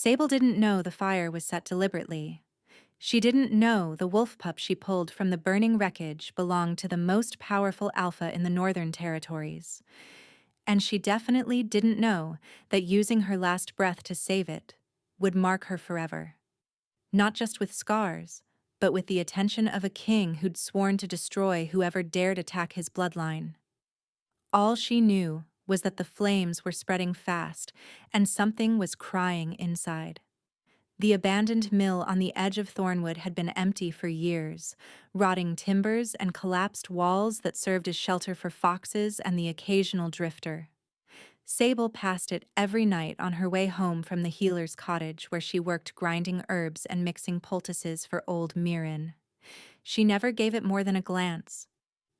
Sable didn't know the fire was set deliberately. She didn't know the wolf pup she pulled from the burning wreckage belonged to the most powerful alpha in the Northern Territories. And she definitely didn't know that using her last breath to save it would mark her forever. Not just with scars, but with the attention of a king who'd sworn to destroy whoever dared attack his bloodline. All she knew was that the flames were spreading fast, and something was crying inside. The abandoned mill on the edge of Thornwood had been empty for years, rotting timbers and collapsed walls that served as shelter for foxes and the occasional drifter. Sable passed it every night on her way home from the healer's cottage where she worked grinding herbs and mixing poultices for old Mirren. She never gave it more than a glance,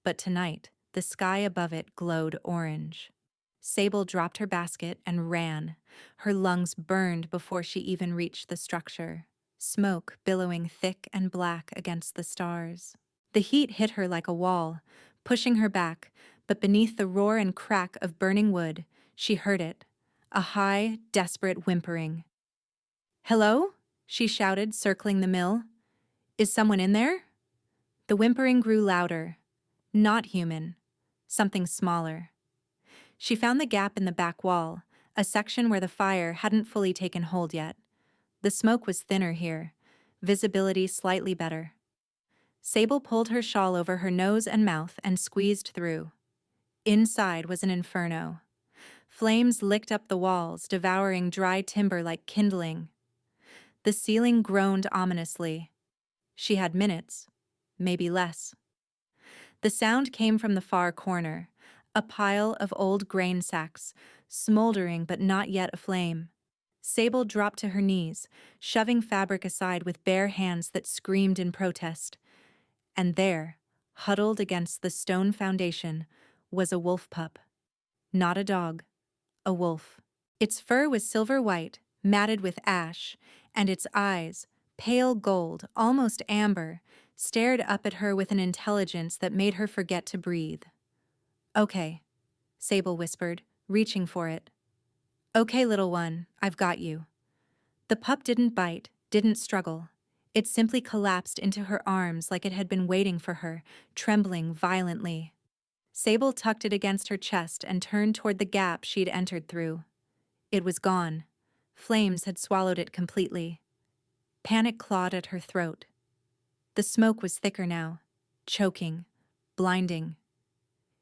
but tonight, the sky above it glowed orange. Sable dropped her basket and ran. Her lungs burned before she even reached the structure, smoke billowing thick and black against the stars. The heat hit her like a wall, pushing her back, but beneath the roar and crack of burning wood, she heard it, a high, desperate whimpering. "Hello?" she shouted, circling the mill. "Is someone in there?" The whimpering grew louder. Not human. Something smaller. She found the gap in the back wall, a section where the fire hadn't fully taken hold yet. The smoke was thinner here, visibility slightly better. Sable pulled her shawl over her nose and mouth and squeezed through. Inside was an inferno. Flames licked up the walls, devouring dry timber like kindling. The ceiling groaned ominously. She had minutes, maybe less. The sound came from the far corner, a pile of old grain sacks, smoldering but not yet aflame. Sable dropped to her knees, shoving fabric aside with bare hands that screamed in protest. And there, huddled against the stone foundation, was a wolf pup. Not a dog, a wolf. Its fur was silver-white, matted with ash, and its eyes, pale gold, almost amber, stared up at her with an intelligence that made her forget to breathe. "Okay," Sable whispered, reaching for it. "Okay, little one, I've got you." The pup didn't bite, didn't struggle. It simply collapsed into her arms like it had been waiting for her, trembling violently. Sable tucked it against her chest and turned toward the gap she'd entered through. It was gone. Flames had swallowed it completely. Panic clawed at her throat. The smoke was thicker now, choking, blinding.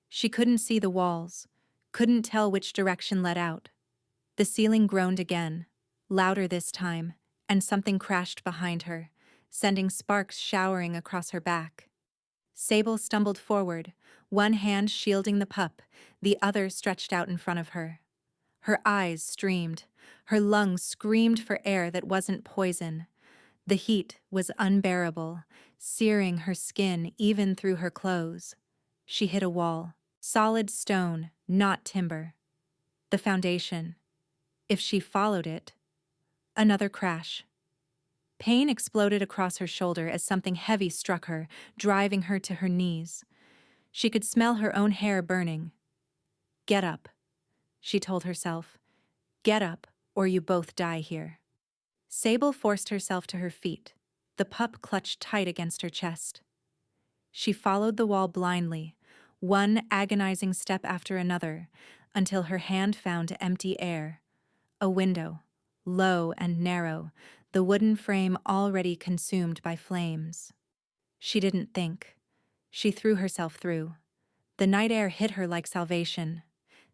She couldn't see the walls, couldn't tell which direction led out. The ceiling groaned again, louder this time, and something crashed behind her, sending sparks showering across her back. Sable stumbled forward, one hand shielding the pup, the other stretched out in front of her. Her eyes streamed, her lungs screamed for air that wasn't poison. The heat was unbearable, searing her skin even through her clothes. She hit a wall. Solid stone, not timber. The foundation. If she followed it, another crash. Pain exploded across her shoulder as something heavy struck her, driving her to her knees. She could smell her own hair burning. "Get up," she told herself. "Get up, or you both die here." Sable forced herself to her feet. The pup clutched tight against her chest. She followed the wall blindly, one agonizing step after another, until her hand found empty air. A window, low and narrow, the wooden frame already consumed by flames. She didn't think. She threw herself through. The night air hit her like salvation.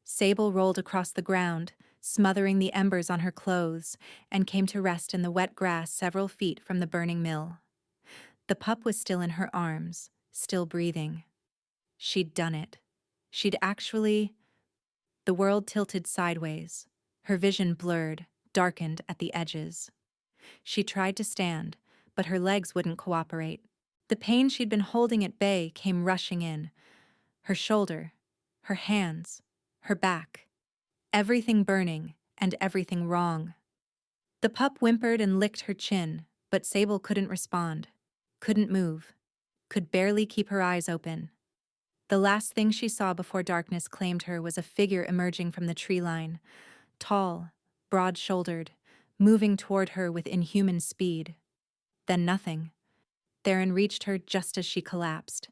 Sable rolled across the ground, smothering the embers on her clothes, and came to rest in the wet grass several feet from the burning mill. The pup was still in her arms, still breathing. She'd done it. She'd actually... The world tilted sideways. Her vision blurred, darkened at the edges. She tried to stand, but her legs wouldn't cooperate. The pain she'd been holding at bay came rushing in. Her shoulder, her hands, her back. Everything burning and everything wrong. The pup whimpered and licked her chin, but Sable couldn't respond, couldn't move, could barely keep her eyes open. The last thing she saw before darkness claimed her was a figure emerging from the tree line, tall, broad-shouldered, moving toward her with inhuman speed. Then nothing. Theron reached her just as she collapsed.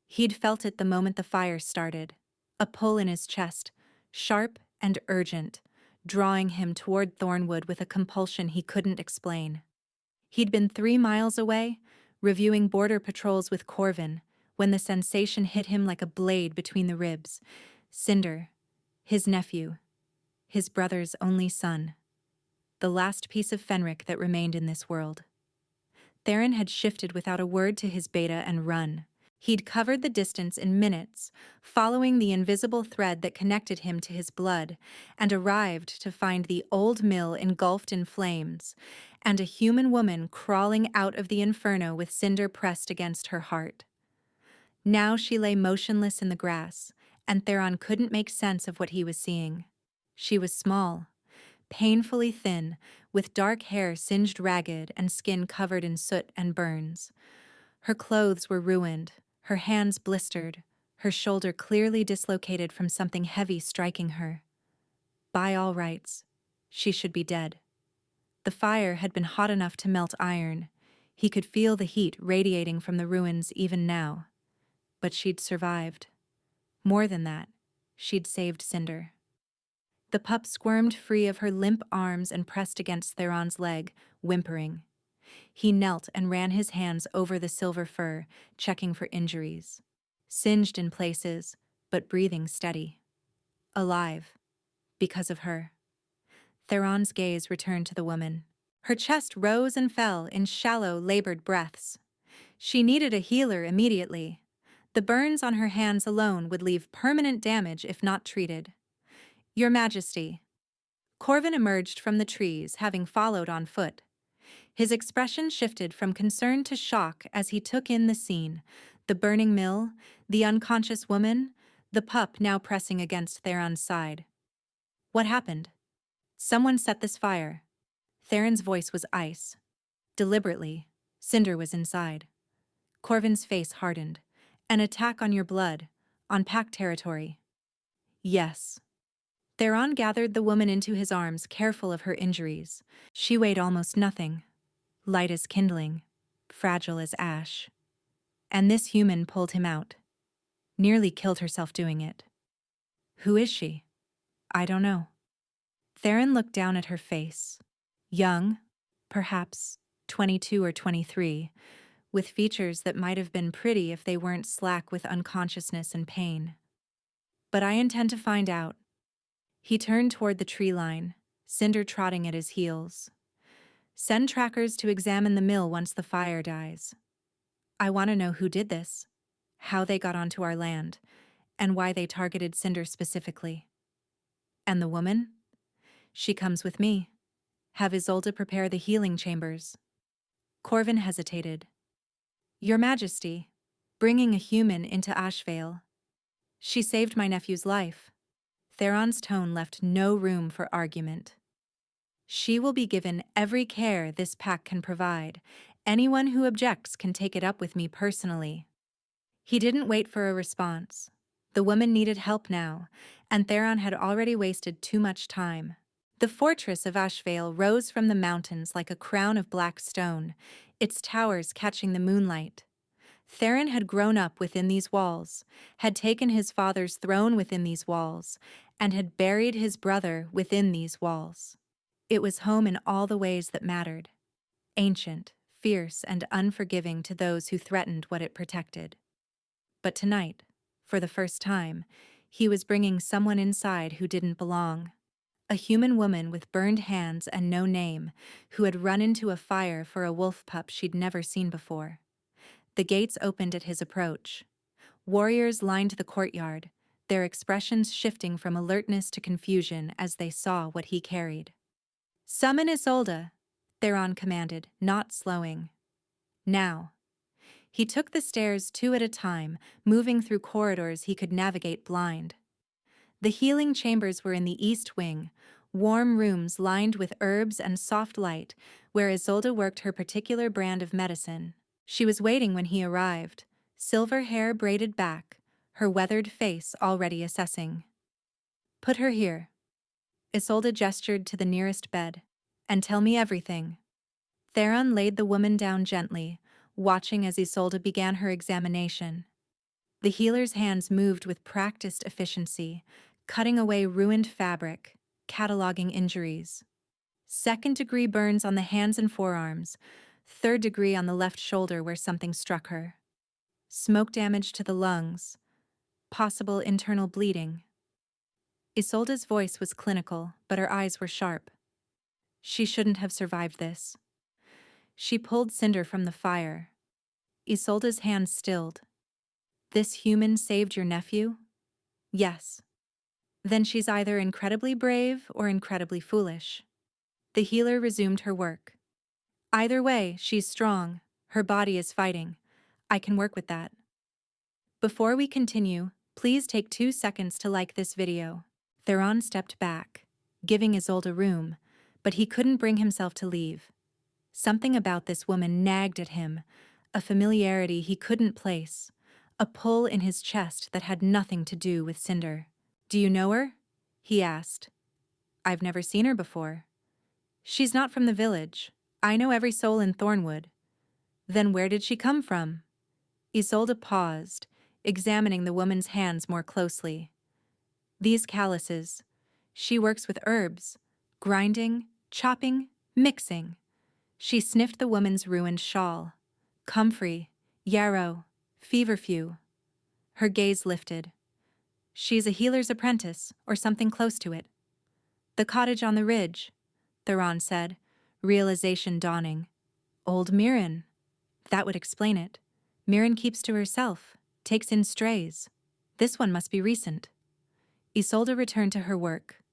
He'd felt it the moment the fire started, a pull in his chest, sharp and urgent, drawing him toward Thornwood with a compulsion he couldn't explain. He'd been 3 miles away, reviewing border patrols with Corvin, when the sensation hit him like a blade between the ribs. Cinder, his nephew, his brother's only son, the last piece of Fenric that remained in this world. Theron had shifted without a word to his beta and run. He'd covered the distance in minutes, following the invisible thread that connected him to his blood, and arrived to find the old mill engulfed in flames, and a human woman crawling out of the inferno with Cinder pressed against her heart. Now she lay motionless in the grass, and Theron couldn't make sense of what he was seeing. She was small, painfully thin, with dark hair singed ragged and skin covered in soot and burns. Her clothes were ruined, her hands blistered, her shoulder clearly dislocated from something heavy striking her. By all rights, she should be dead. The fire had been hot enough to melt iron. He could feel the heat radiating from the ruins even now. But she'd survived. More than that, she'd saved Cinder. The pup squirmed free of her limp arms and pressed against Theron's leg, whimpering. He knelt and ran his hands over the silver fur, checking for injuries. Singed in places, but breathing steady. Alive. Because of her. Theron's gaze returned to the woman. Her chest rose and fell in shallow, labored breaths. She needed a healer immediately. The burns on her hands alone would leave permanent damage if not treated. Your Majesty. Corvin emerged from the trees, having followed on foot. His expression shifted from concern to shock as he took in the scene, the burning mill, the unconscious woman, the pup now pressing against Theron's side. What happened? Someone set this fire. Theron's voice was ice. Deliberately, Cinder was inside. Corvin's face hardened. An attack on your blood, on pack territory. Yes. Theron gathered the woman into his arms, careful of her injuries. She weighed almost nothing. Light as kindling, fragile as ash. And this human pulled him out. Nearly killed herself doing it. Who is she? I don't know. Theron looked down at her face. Young, perhaps 22 or 23, with features that might have been pretty if they weren't slack with unconsciousness and pain. But I intend to find out. He turned toward the tree line, Cinder trotting at his heels. Send trackers to examine the mill once the fire dies. I want to know who did this, how they got onto our land, and why they targeted Cinder specifically. And the woman? She comes with me. Have Isolde prepare the healing chambers. Corvin hesitated. Your Majesty, bringing a human into Ashvale. She saved my nephew's life. Theron's tone left no room for argument. She will be given every care this pack can provide. Anyone who objects can take it up with me personally. He didn't wait for a response. The woman needed help now, and Theron had already wasted too much time. The fortress of Ashvale rose from the mountains like a crown of black stone, its towers catching the moonlight. Theron had grown up within these walls, had taken his father's throne within these walls, and had buried his brother within these walls. It was home in all the ways that mattered. Ancient, fierce, and unforgiving to those who threatened what it protected. But tonight, for the first time, he was bringing someone inside who didn't belong. A human woman with burned hands and no name, who had run into a fire for a wolf pup she'd never seen before. The gates opened at his approach. Warriors lined the courtyard, their expressions shifting from alertness to confusion as they saw what he carried. Summon Isolde, Theron commanded, not slowing. Now. He took the stairs 2 at a time, moving through corridors he could navigate blind. The healing chambers were in the east wing, warm rooms lined with herbs and soft light, where Isolde worked her particular brand of medicine. She was waiting when he arrived, silver hair braided back, her weathered face already assessing. Put her here. Isolde gestured to the nearest bed, and tell me everything." Theron laid the woman down gently, watching as Isolde began her examination. The healer's hands moved with practiced efficiency, cutting away ruined fabric, cataloging injuries. Second-degree burns on the hands and forearms, third degree on the left shoulder where something struck her. Smoke damage to the lungs, possible internal bleeding. Isolde's voice was clinical, but her eyes were sharp. She shouldn't have survived this. She pulled Cinder from the fire. Isolde's hands stilled. "This human saved your nephew?" "Yes." "Then she's either incredibly brave or incredibly foolish." The healer resumed her work. "Either way, she's strong. Her body is fighting. I can work with that." Before we continue, please take 2 seconds to like this video. Theron stepped back, giving Isolde room, but he couldn't bring himself to leave. Something about this woman nagged at him, a familiarity he couldn't place, a pull in his chest that had nothing to do with Cinder. "Do you know her?" he asked. "I've never seen her before." "She's not from the village. I know every soul in Thornwood." "Then where did she come from?" Isolde paused, examining the woman's hands more closely. "These calluses. She works with herbs, grinding, chopping, mixing." She sniffed the woman's ruined shawl. "Comfrey, yarrow, feverfew." Her gaze lifted. "She's a healer's apprentice, or something close to it." "The cottage on the ridge," Theron said, realization dawning. "Old Mirren." That would explain it. Mirren keeps to herself, takes in strays. This one must be recent. Isolde returned to her work.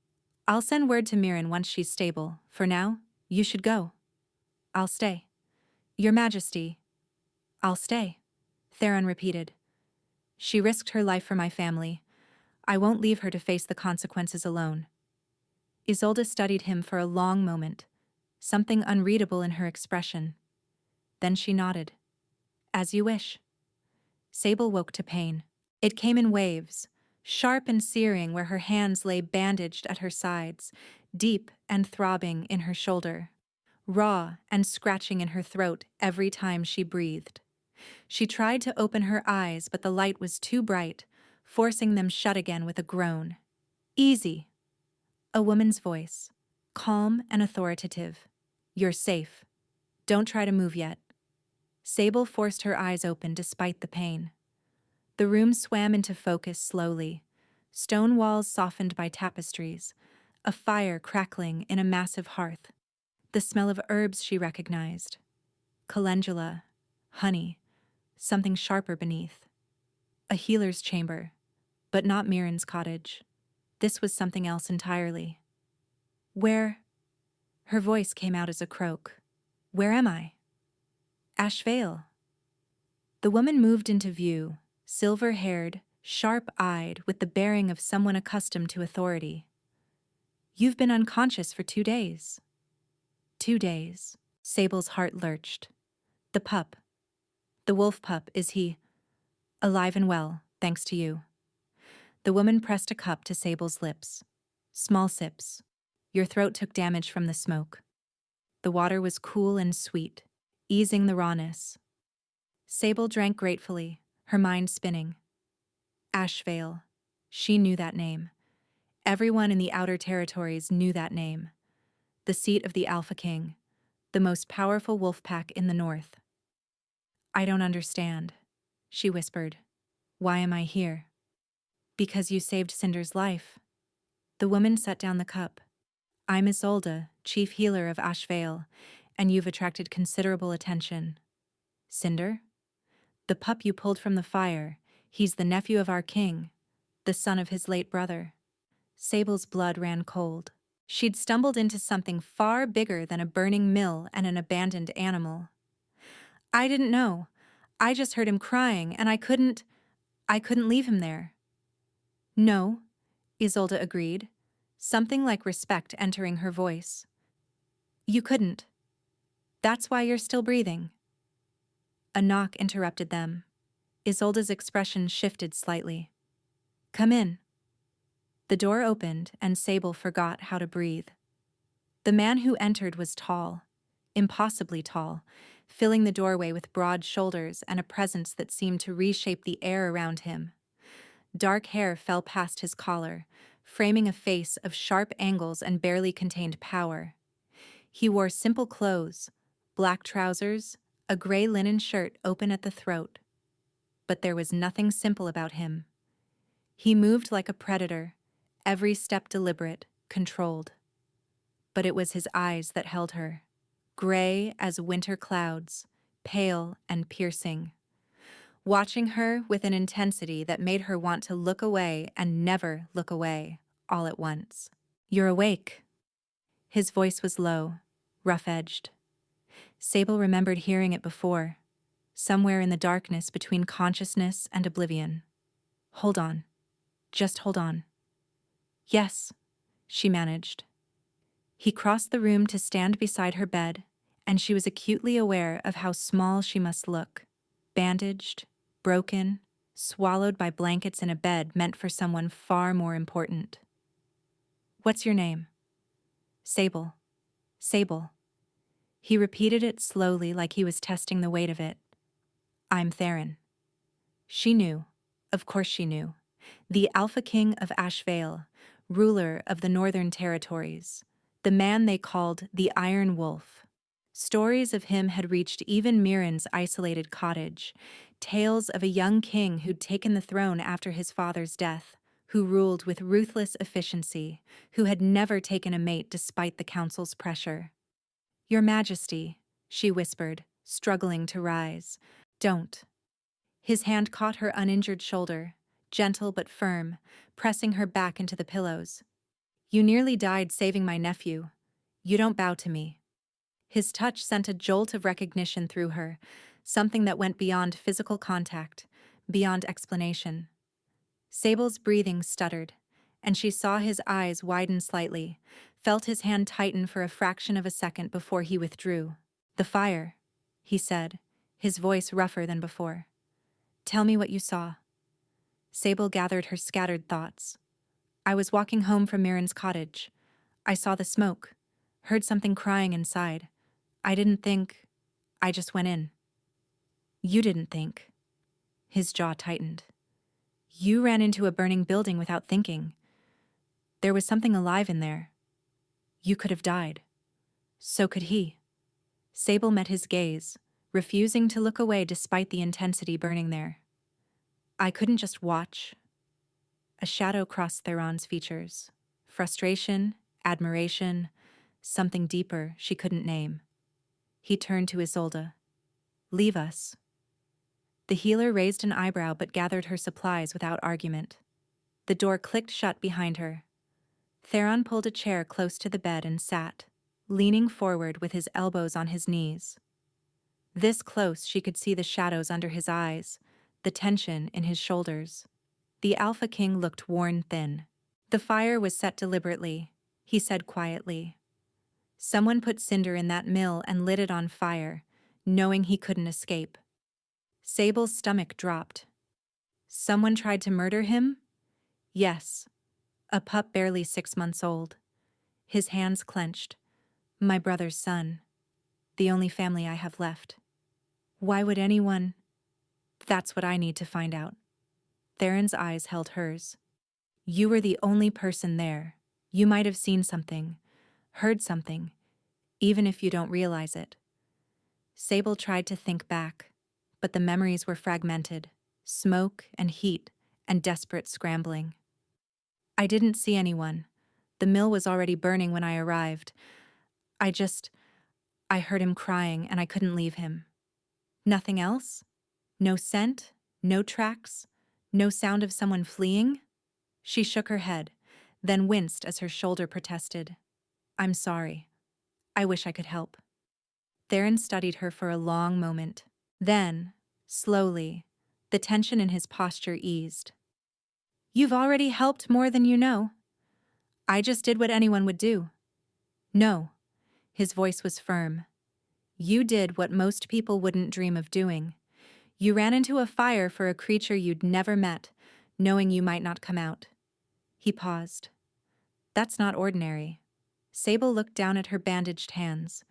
"I'll send word to Mirren once she's stable. For now, you should go." "I'll stay." "Your Majesty." "I'll stay," Theron repeated. "She risked her life for my family. I won't leave her to face the consequences alone." Isolde studied him for a long moment, something unreadable in her expression. Then she nodded. "As you wish." Sable woke to pain. It came in waves, sharp and searing where her hands lay bandaged at her sides, deep and throbbing in her shoulder, raw and scratching in her throat every time she breathed. She tried to open her eyes, but the light was too bright, forcing them shut again with a groan. "Easy." A woman's voice, calm and authoritative. "You're safe. Don't try to move yet." Sable forced her eyes open despite the pain. The room swam into focus slowly, stone walls softened by tapestries, a fire crackling in a massive hearth. The smell of herbs she recognized. Calendula, honey, something sharper beneath. A healer's chamber, but not Mirren's cottage. This was something else entirely. "Where?" Her voice came out as a croak. "Where am I?" "Ashvale." The woman moved into view, silver-haired, sharp-eyed, with the bearing of someone accustomed to authority. "You've been unconscious for 2 days." 2 days. Sable's heart lurched. "The pup. The wolf pup, is he?" "Alive and well, thanks to you." The woman pressed a cup to Sable's lips. Small sips. "Your throat took damage from the smoke." The water was cool and sweet, easing the rawness. Sable drank gratefully, her mind spinning. Ashvale. She knew that name. Everyone in the outer territories knew that name. The seat of the Alpha King, the most powerful wolf pack in the north. "I don't understand," she whispered. "Why am I here?" "Because you saved Cinder's life." The woman set down the cup. "I'm Isolde, chief healer of Ashvale, and you've attracted considerable attention." "Cinder?" "The pup you pulled from the fire. He's the nephew of our king, the son of his late brother." Sable's blood ran cold. She'd stumbled into something far bigger than a burning mill and an abandoned animal. "I didn't know. I just heard him crying, and I couldn't leave him there." "No," Isolde agreed, something like respect entering her voice. "You couldn't. That's why you're still breathing." A knock interrupted them. Isolde's expression shifted slightly. "Come in." The door opened, and Sable forgot how to breathe. The man who entered was tall, impossibly tall, filling the doorway with broad shoulders and a presence that seemed to reshape the air around him. Dark hair fell past his collar, framing a face of sharp angles and barely contained power. He wore simple clothes, black trousers, a gray linen shirt open at the throat. But there was nothing simple about him. He moved like a predator, every step deliberate, controlled. But it was his eyes that held her, gray as winter clouds, pale and piercing, watching her with an intensity that made her want to look away and never look away, all at once. "You're awake." His voice was low, rough-edged. Sable remembered hearing it before, somewhere in the darkness between consciousness and oblivion. "Hold on. Just hold on." "Yes," she managed. He crossed the room to stand beside her bed, and she was acutely aware of how small she must look, bandaged, broken, swallowed by blankets in a bed meant for someone far more important. "What's your name?" "Sable. Sable." He repeated it slowly like he was testing the weight of it. "I'm Theron." She knew. Of course she knew. The Alpha King of Ashvale, ruler of the Northern Territories, the man they called the Iron Wolf. Stories of him had reached even Mirren's isolated cottage, tales of a young king who'd taken the throne after his father's death, who ruled with ruthless efficiency, who had never taken a mate despite the council's pressure. "Your Majesty," she whispered, struggling to rise. "Don't." His hand caught her uninjured shoulder, gentle but firm, pressing her back into the pillows. "You nearly died saving my nephew. You don't bow to me." His touch sent a jolt of recognition through her, something that went beyond physical contact, beyond explanation. Sable's breathing stuttered, and she saw his eyes widen slightly, felt his hand tighten for a fraction of a second before he withdrew. "The fire," he said, his voice rougher than before. "Tell me what you saw." Sable gathered her scattered thoughts. "I was walking home from Mirren's cottage. I saw the smoke, heard something crying inside. I didn't think. I just went in." "You didn't think." His jaw tightened. "You ran into a burning building without thinking. There was something alive in there. You could have died. So could he." Sable met his gaze, refusing to look away despite the intensity burning there. "I couldn't just watch." A shadow crossed Theron's features. Frustration, admiration, something deeper she couldn't name. He turned to Isolde. "Leave us." The healer raised an eyebrow but gathered her supplies without argument. The door clicked shut behind her. Theron pulled a chair close to the bed and sat, leaning forward with his elbows on his knees. This close she could see the shadows under his eyes, the tension in his shoulders. The Alpha King looked worn thin. "The fire was set deliberately," he said quietly. "Someone put cinder in that mill and lit it on fire, knowing he couldn't escape." Sable's stomach dropped. "Someone tried to murder him?" "Yes. A pup barely 6 months old." His hands clenched. "My brother's son. The only family I have left." "Why would anyone—" "That's what I need to find out." Theron's eyes held hers. "You were the only person there. You might have seen something, heard something, even if you don't realize it." Sable tried to think back, but the memories were fragmented, smoke and heat and desperate scrambling. "I didn't see anyone. The mill was already burning when I arrived. I heard him crying and I couldn't leave him." "Nothing else? No scent? No tracks? No sound of someone fleeing?" She shook her head, then winced as her shoulder protested. "I'm sorry. I wish I could help." Theron studied her for a long moment. Then, slowly, the tension in his posture eased. "You've already helped more than you know." "I just did what anyone would do." "No." His voice was firm. "You did what most people wouldn't dream of doing. You ran into a fire for a creature you'd never met, knowing you might not come out." He paused. "That's not ordinary." Sable looked down at her bandaged hands.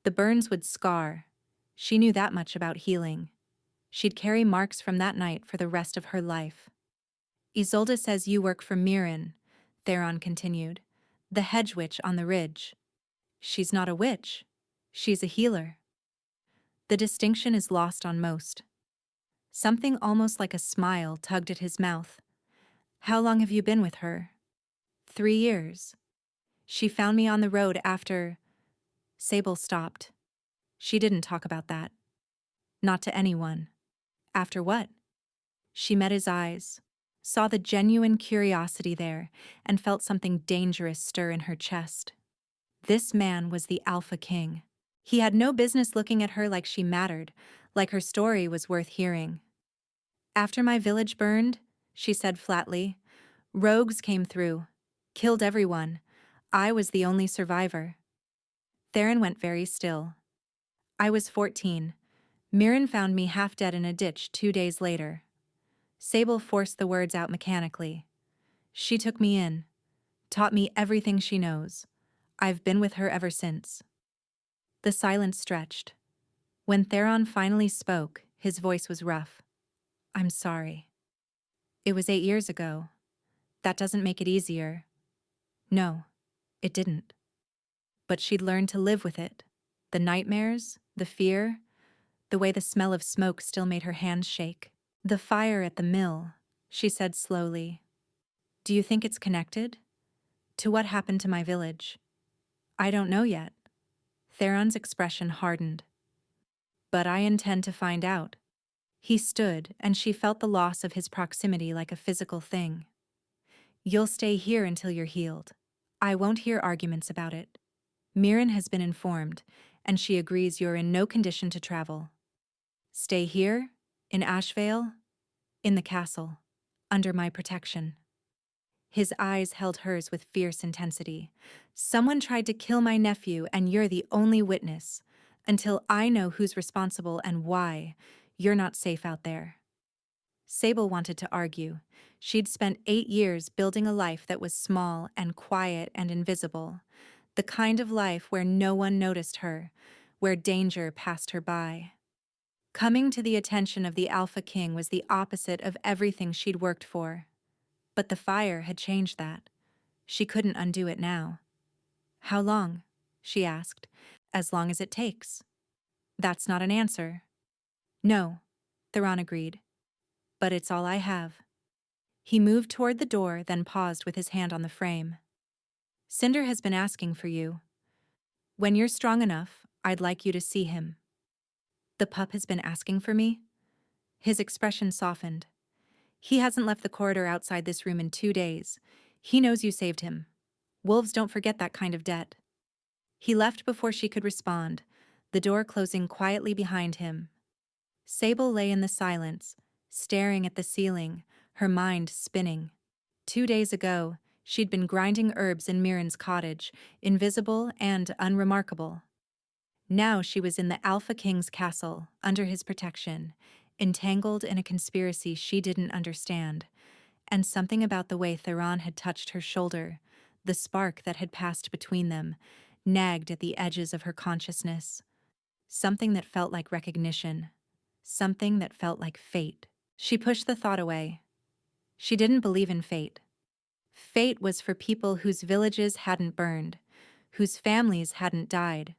The burns would scar. She knew that much about healing. She'd carry marks from that night for the rest of her life. Isolde says you work for Mirren, Theron continued. The hedge witch on the ridge. She's not a witch. She's a healer. The distinction is lost on most. Something almost like a smile tugged at his mouth. How long have you been with her? 3 years. She found me on the road after... Sable stopped. She didn't talk about that. Not to anyone. After what? She met his eyes, saw the genuine curiosity there, and felt something dangerous stir in her chest. This man was the Alpha King. He had no business looking at her like she mattered, like her story was worth hearing. After my village burned, she said flatly, rogues came through, killed everyone. I was the only survivor. Theron went very still. I was 14. Mirren found me half dead in a ditch 2 days later. Sable forced the words out mechanically. She took me in, taught me everything she knows. I've been with her ever since. The silence stretched. When Theron finally spoke, his voice was rough. I'm sorry. It was 8 years ago. That doesn't make it easier. No, it didn't. But she'd learned to live with it. The nightmares, the fear, the way the smell of smoke still made her hands shake. The fire at the mill, she said slowly. Do you think it's connected? To what happened to my village? I don't know yet. Theron's expression hardened. But I intend to find out. He stood, and she felt the loss of his proximity like a physical thing. You'll stay here until you're healed. I won't hear arguments about it. Mirren has been informed, and she agrees you're in no condition to travel. Stay here, in Ashvale, in the castle, under my protection. His eyes held hers with fierce intensity. Someone tried to kill my nephew, and you're the only witness. Until I know who's responsible and why, you're not safe out there. Sable wanted to argue. She'd spent 8 years building a life that was small and quiet and invisible. The kind of life where no one noticed her, where danger passed her by. Coming to the attention of the Alpha King was the opposite of everything she'd worked for. But the fire had changed that. She couldn't undo it now. How long? She asked. As long as it takes. That's not an answer. No, Theron agreed. But it's all I have. He moved toward the door, then paused with his hand on the frame. Cinder has been asking for you. When you're strong enough, I'd like you to see him. The pup has been asking for me? His expression softened. He hasn't left the corridor outside this room in 2 days. He knows you saved him. Wolves don't forget that kind of debt. He left before she could respond, the door closing quietly behind him. Sable lay in the silence, staring at the ceiling, her mind spinning. 2 days ago, she'd been grinding herbs in Mirren's cottage, invisible and unremarkable. Now she was in the Alpha King's castle, under his protection, entangled in a conspiracy she didn't understand, and something about the way Theron had touched her shoulder, the spark that had passed between them, nagged at the edges of her consciousness. Something that felt like recognition. Something that felt like fate. She pushed the thought away. She didn't believe in fate. Fate was for people whose villages hadn't burned, whose families hadn't died,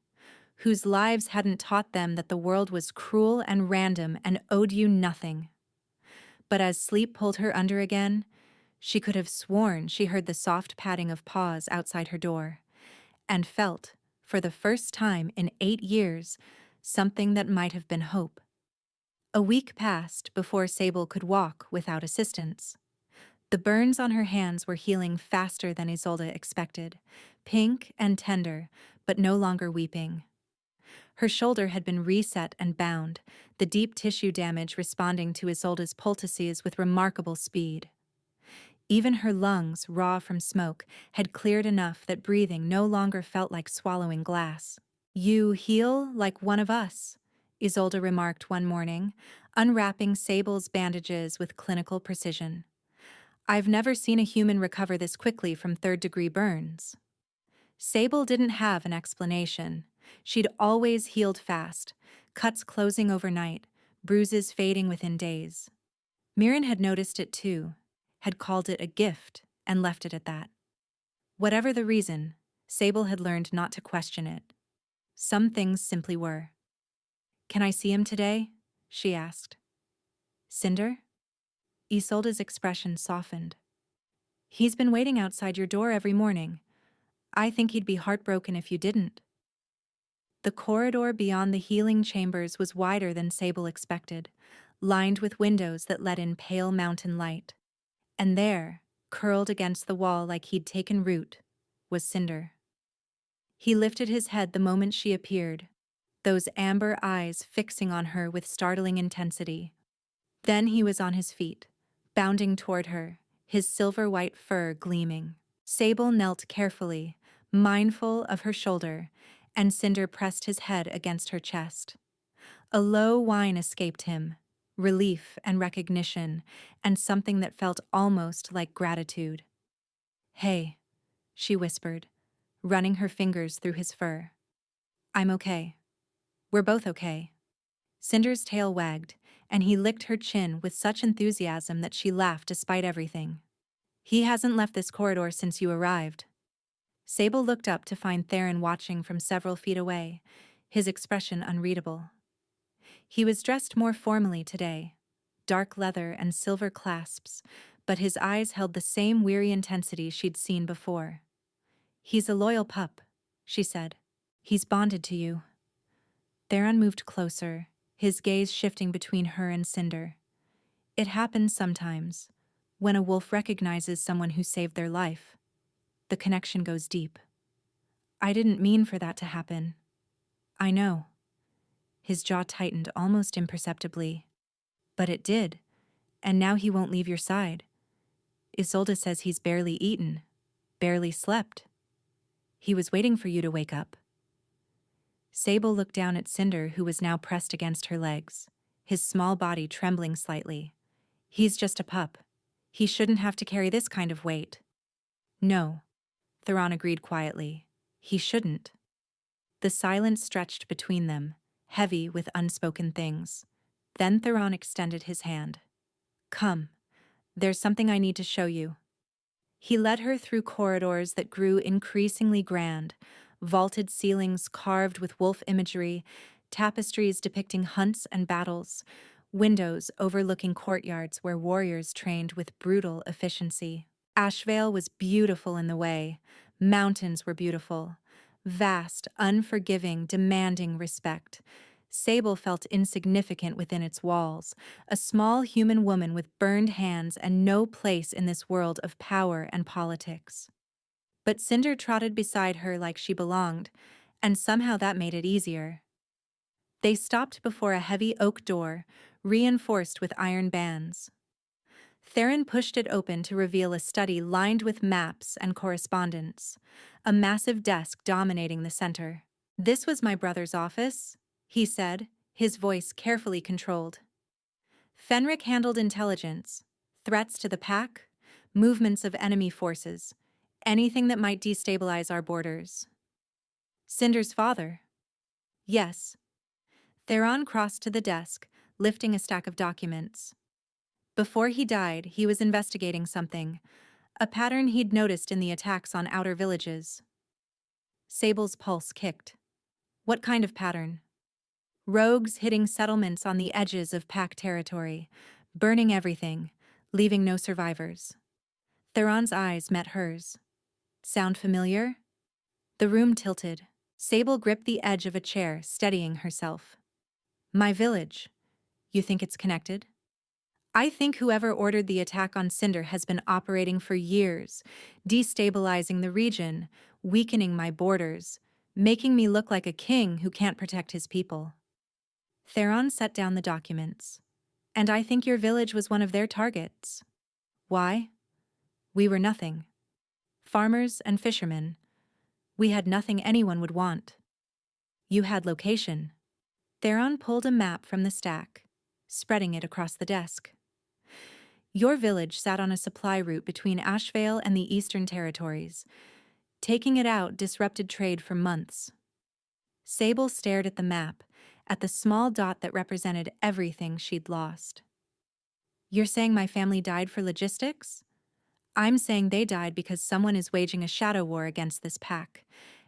whose lives hadn't taught them that the world was cruel and random and owed you nothing. But as sleep pulled her under again, she could have sworn she heard the soft padding of paws outside her door, and felt, for the first time in 8 years, something that might have been hope. A week passed before Sable could walk without assistance. The burns on her hands were healing faster than Isolde expected, pink and tender, but no longer weeping. Her shoulder had been reset and bound, the deep tissue damage responding to Isolde's poultices with remarkable speed. Even her lungs, raw from smoke, had cleared enough that breathing no longer felt like swallowing glass. You heal like one of us, Isolde remarked one morning, unwrapping Sable's bandages with clinical precision. I've never seen a human recover this quickly from third-degree burns. Sable didn't have an explanation. She'd always healed fast, cuts closing overnight, bruises fading within days. Mirren had noticed it too, had called it a gift, and left it at that. Whatever the reason, Sable had learned not to question it. Some things simply were. "Can I see him today?" she asked. "Cinder?" Isolde's expression softened. "He's been waiting outside your door every morning. I think he'd be heartbroken if you didn't." The corridor beyond the healing chambers was wider than Sable expected, lined with windows that let in pale mountain light. And there, curled against the wall like he'd taken root, was Cinder. He lifted his head the moment she appeared, those amber eyes fixing on her with startling intensity. Then he was on his feet, bounding toward her, his silver-white fur gleaming. Sable knelt carefully, mindful of her shoulder, and Cinder pressed his head against her chest. A low whine escaped him, relief and recognition, and something that felt almost like gratitude. "Hey," she whispered, running her fingers through his fur. "I'm okay. We're both okay." Cinder's tail wagged, and he licked her chin with such enthusiasm that she laughed despite everything. "He hasn't left this corridor since you arrived." Sable looked up to find Theron watching from several feet away, his expression unreadable. He was dressed more formally today, dark leather and silver clasps, but his eyes held the same weary intensity she'd seen before. "He's a loyal pup," she said. "He's bonded to you." Theron moved closer, his gaze shifting between her and Cinder. "It happens sometimes, when a wolf recognizes someone who saved their life. The connection goes deep." "I didn't mean for that to happen." "I know." His jaw tightened almost imperceptibly. "But it did, and now he won't leave your side. Isolde says he's barely eaten, barely slept. He was waiting for you to wake up." Sable looked down at Cinder, who was now pressed against her legs, his small body trembling slightly. "He's just a pup. He shouldn't have to carry this kind of weight." "No," Theron agreed quietly. "He shouldn't." The silence stretched between them, heavy with unspoken things. Then Theron extended his hand. "Come. There's something I need to show you." He led her through corridors that grew increasingly grand, vaulted ceilings carved with wolf imagery, tapestries depicting hunts and battles, windows overlooking courtyards where warriors trained with brutal efficiency. Ashvale was beautiful in the way. Mountains were beautiful. Vast, unforgiving, demanding respect. Sable felt insignificant within its walls, a small human woman with burned hands and no place in this world of power and politics. But Cinder trotted beside her like she belonged, and somehow that made it easier. They stopped before a heavy oak door, reinforced with iron bands. Theron pushed it open to reveal a study lined with maps and correspondence, a massive desk dominating the center. "This was my brother's office," he said, his voice carefully controlled. "Fenric handled intelligence, threats to the pack, movements of enemy forces, anything that might destabilize our borders." "Cinder's father?" "Yes." Theron crossed to the desk, lifting a stack of documents. "Before he died, he was investigating something, a pattern he'd noticed in the attacks on outer villages." Sable's pulse kicked. "What kind of pattern?" "Rogues hitting settlements on the edges of pack territory, burning everything, leaving no survivors." Theron's eyes met hers. "Sound familiar?" The room tilted. Sable gripped the edge of a chair, steadying herself. "My village. You think it's connected?" "I think whoever ordered the attack on Cinder has been operating for years, destabilizing the region, weakening my borders, making me look like a king who can't protect his people." Theron set down the documents. "And I think your village was one of their targets." "Why?" "We were nothing. Farmers and fishermen. We had nothing anyone would want." "You had location." Theron pulled a map from the stack, spreading it across the desk. "Your village sat on a supply route between Ashvale and the Eastern Territories. Taking it out disrupted trade for months. Sable stared at the map, at the small dot that represented everything she'd lost. You're saying my family died for logistics? I'm saying they died because someone is waging a shadow war against this pack,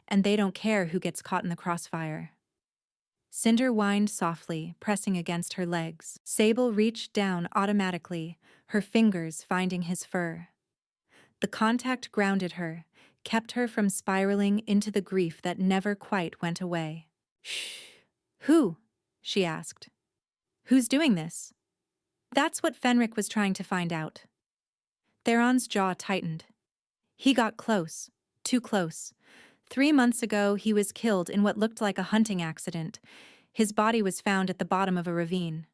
and they don't care who gets caught in the crossfire. Cinder whined softly, pressing against her legs. Sable reached down automatically, her fingers finding his fur. The contact grounded her, kept her from spiraling into the grief that never quite went away. Shh. Who? She asked. Who's doing this? That's what Fenric was trying to find out. Theron's jaw tightened. He got close, too close. 3 months ago, he was killed in what looked like a hunting accident. His body was found at the bottom of a ravine.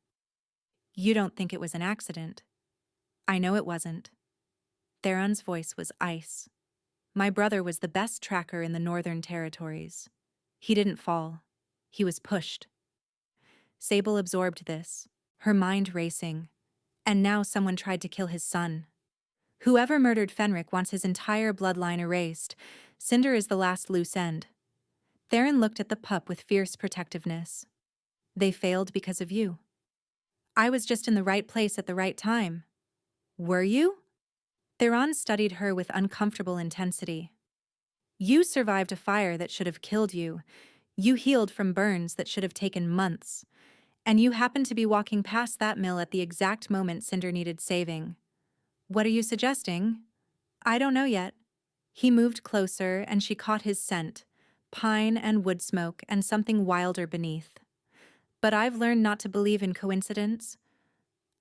You don't think it was an accident? I know it wasn't. Theron's voice was ice. My brother was the best tracker in the Northern Territories. He didn't fall. He was pushed. Sable absorbed this, her mind racing. And now someone tried to kill his son. Whoever murdered Fenric wants his entire bloodline erased. Cinder is the last loose end. Theron looked at the pup with fierce protectiveness. They failed because of you. I was just in the right place at the right time. Were you? Theron studied her with uncomfortable intensity. You survived a fire that should have killed you. You healed from burns that should have taken months. And you happened to be walking past that mill at the exact moment Cinder needed saving. What are you suggesting? I don't know yet. He moved closer and she caught his scent, pine and wood smoke and something wilder beneath. But I've learned not to believe in coincidence.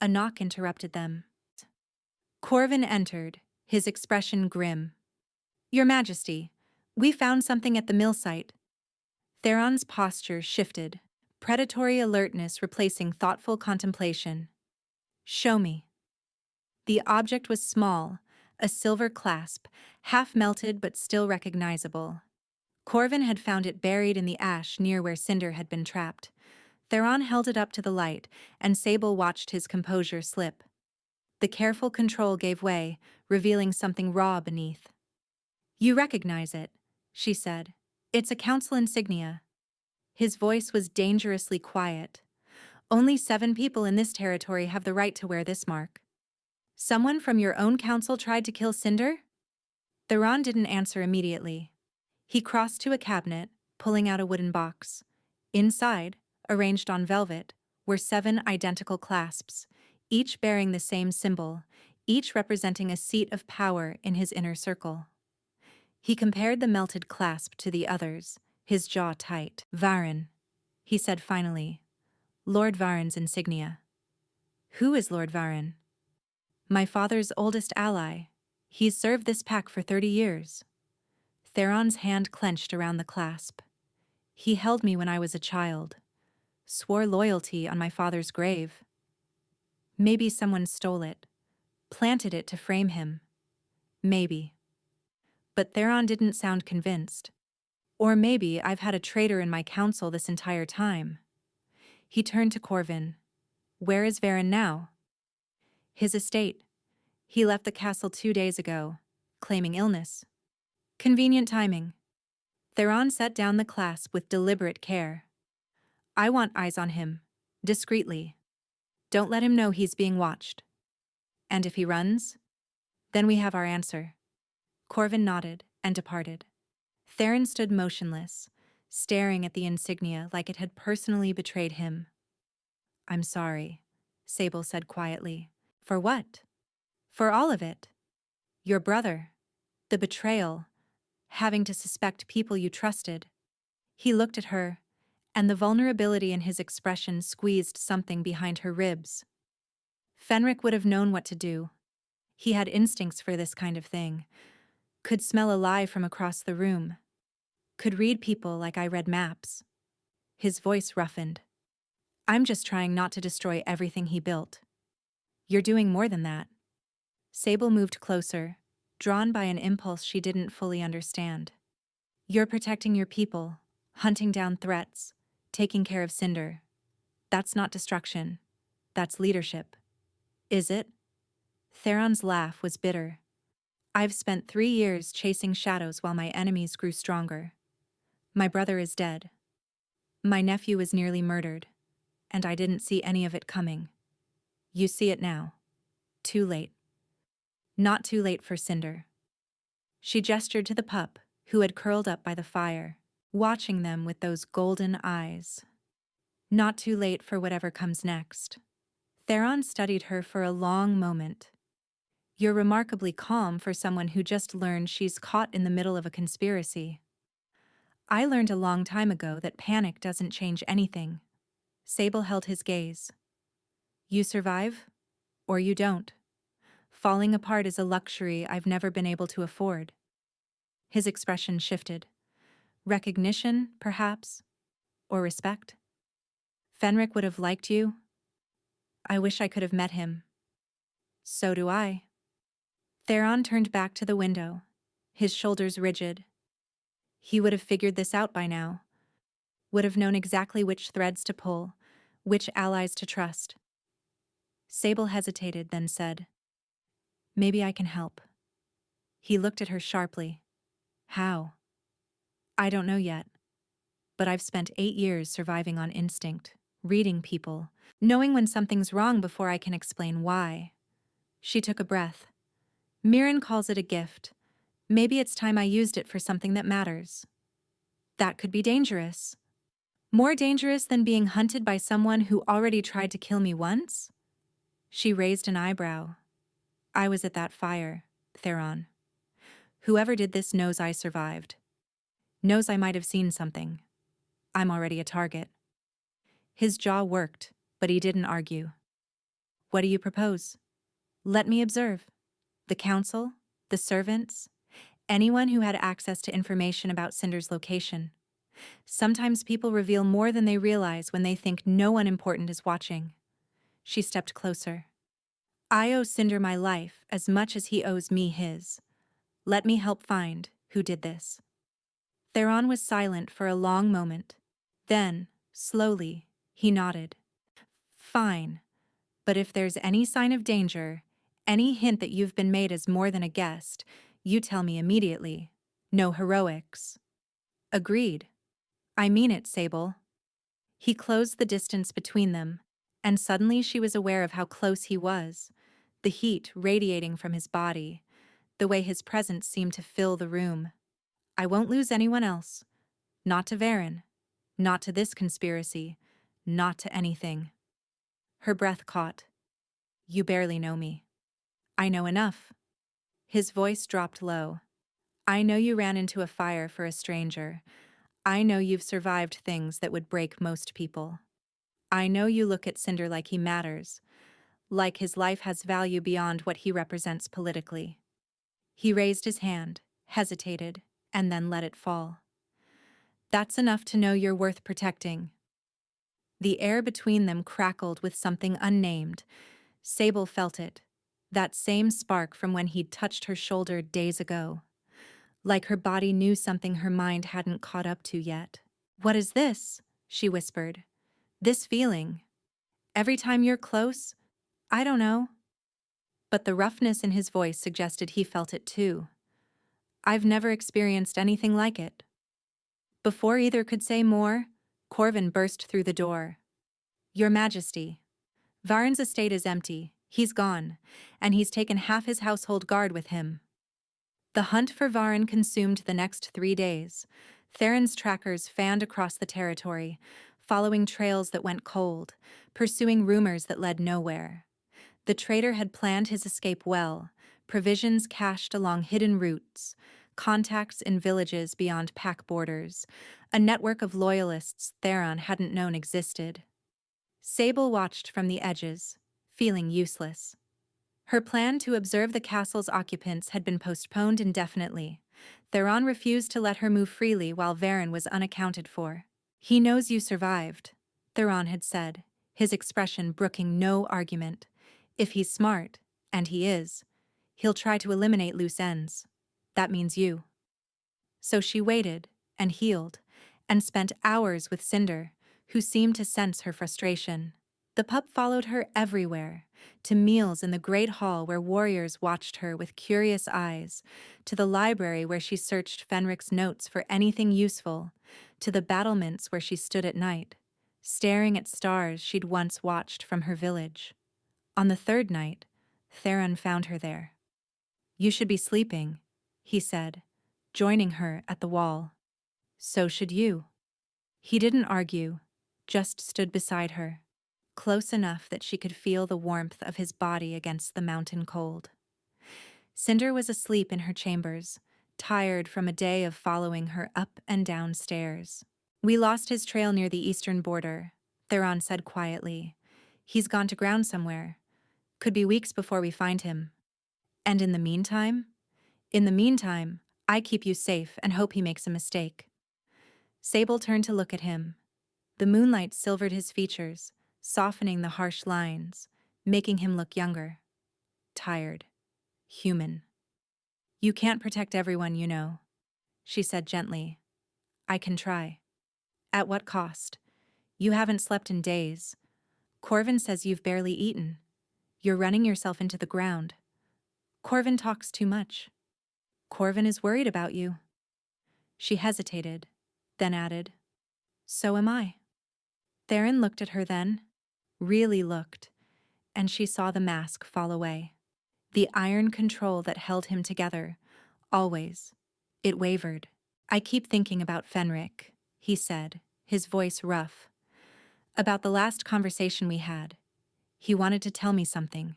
A knock interrupted them. Corvin entered, his expression grim. Your Majesty, we found something at the mill site. Theron's posture shifted, predatory alertness replacing thoughtful contemplation. Show me. The object was small, a silver clasp, half melted but still recognizable. Corvin had found it buried in the ash near where Cinder had been trapped. Theron held it up to the light, and Sable watched his composure slip. The careful control gave way, revealing something raw beneath. You recognize it, she said. It's a council insignia. His voice was dangerously quiet. Only 7 people in this territory have the right to wear this mark. Someone from your own council tried to kill Cinder? Theron didn't answer immediately. He crossed to a cabinet, pulling out a wooden box. Inside, arranged on velvet, were 7 identical clasps, each bearing the same symbol, each representing a seat of power in his inner circle. He compared the melted clasp to the others, his jaw tight. Varen, he said finally. Lord Varen's insignia. Who is Lord Varen? My father's oldest ally. He's served this pack for 30 years. Theron's hand clenched around the clasp. He held me when I was a child. Swore loyalty on my father's grave. Maybe someone stole it. Planted it to frame him. Maybe. But Theron didn't sound convinced. Or maybe I've had a traitor in my council this entire time. He turned to Corvin. Where is Varen now? His estate. He left the castle 2 days ago, claiming illness. Convenient timing. Theron set down the clasp with deliberate care. I want eyes on him, discreetly. Don't let him know he's being watched. And if he runs, then we have our answer. Corvin nodded and departed. Theron stood motionless, staring at the insignia like it had personally betrayed him. I'm sorry, Sable said quietly. For what? For all of it. Your brother. The betrayal. Having to suspect people you trusted. He looked at her, and the vulnerability in his expression squeezed something behind her ribs. Fenric would have known what to do. He had instincts for this kind of thing. Could smell a lie from across the room. Could read people like I read maps. His voice roughened. I'm just trying not to destroy everything he built. You're doing more than that. Sable moved closer, drawn by an impulse she didn't fully understand. You're protecting your people, hunting down threats, taking care of Cinder. That's not destruction. That's leadership. Is it? Theron's laugh was bitter. I've spent 3 years chasing shadows while my enemies grew stronger. My brother is dead. My nephew is nearly murdered, and I didn't see any of it coming. You see it now. Too late. Not too late for Cinder. She gestured to the pup, who had curled up by the fire, watching them with those golden eyes. Not too late for whatever comes next. Theron studied her for a long moment. You're remarkably calm for someone who just learned she's caught in the middle of a conspiracy. I learned a long time ago that panic doesn't change anything. Sable held his gaze. You survive, or you don't. Falling apart is a luxury I've never been able to afford. His expression shifted. Recognition, perhaps? Or respect? Fenric would have liked you. I wish I could have met him. So do I. Theron turned back to the window, his shoulders rigid. He would have figured this out by now. Would have known exactly which threads to pull, which allies to trust. Sable hesitated, then said, Maybe I can help. He looked at her sharply. How? I don't know yet. But I've spent 8 years surviving on instinct, reading people, knowing when something's wrong before I can explain why. She took a breath. Mirren calls it a gift. Maybe it's time I used it for something that matters. That could be dangerous. More dangerous than being hunted by someone who already tried to kill me once? She raised an eyebrow. I was at that fire, Theron. Whoever did this knows I survived. Knows I might have seen something. I'm already a target. His jaw worked, but he didn't argue. What do you propose? Let me observe. The council, the servants, anyone who had access to information about Cinder's location. Sometimes people reveal more than they realize when they think no one important is watching. She stepped closer. I owe Cinder my life as much as he owes me his. Let me help find who did this. Theron was silent for a long moment. Then, slowly, he nodded. Fine. But if there's any sign of danger, any hint that you've been made as more than a guest, you tell me immediately. No heroics. Agreed. I mean it, Sable. He closed the distance between them, and suddenly she was aware of how close he was, the heat radiating from his body, the way his presence seemed to fill the room. I won't lose anyone else. Not to Varen. Not to this conspiracy. Not to anything. Her breath caught. You barely know me. I know enough. His voice dropped low. I know you ran into a fire for a stranger. I know you've survived things that would break most people. I know you look at Cinder like he matters, like his life has value beyond what he represents politically. He raised his hand, hesitated, and then let it fall. That's enough to know you're worth protecting. The air between them crackled with something unnamed. Sable felt it, that same spark from when he'd touched her shoulder days ago. Like her body knew something her mind hadn't caught up to yet. What is this? She whispered. This feeling. Every time you're close, I don't know. But the roughness in his voice suggested he felt it too. I've never experienced anything like it. Before either could say more, Corvin burst through the door. Your Majesty. Varen's estate is empty, he's gone, and he's taken half his household guard with him. The hunt for Varen consumed the next 3 days. Theron's trackers fanned across the territory, following trails that went cold, pursuing rumors that led nowhere. The traitor had planned his escape well, provisions cached along hidden routes, contacts in villages beyond pack borders, a network of loyalists Theron hadn't known existed. Sable watched from the edges, feeling useless. Her plan to observe the castle's occupants had been postponed indefinitely. Theron refused to let her move freely while Varen was unaccounted for. He knows you survived, Theron had said, his expression brooking no argument. If he's smart, and he is, he'll try to eliminate loose ends. That means you. So she waited, and healed, and spent hours with Cinder, who seemed to sense her frustration. The pup followed her everywhere, to meals in the great hall where warriors watched her with curious eyes, to the library where she searched Fenric's notes for anything useful, to the battlements where she stood at night, staring at stars she'd once watched from her village. On the third night, Theron found her there. "You should be sleeping," he said, joining her at the wall. "So should you." He didn't argue, just stood beside her, close enough that she could feel the warmth of his body against the mountain cold. Cinder was asleep in her chambers, tired from a day of following her up and down stairs. "We lost his trail near the eastern border," Theron said quietly. "He's gone to ground somewhere. Could be weeks before we find him. And in the meantime? In the meantime, I keep you safe and hope he makes a mistake." Sable turned to look at him. The moonlight silvered his features, softening the harsh lines, making him look younger. Tired. Human. "You can't protect everyone, you know," she said gently. "I can try." "At what cost? You haven't slept in days. Corvin says you've barely eaten. You're running yourself into the ground. Corvin talks too much. Corvin is worried about you." She hesitated, then added, "So am I." Theron looked at her then, really looked, and she saw the mask fall away. The iron control that held him together, always. It wavered. "I keep thinking about Fenric," he said, his voice rough. "About the last conversation we had. He wanted to tell me something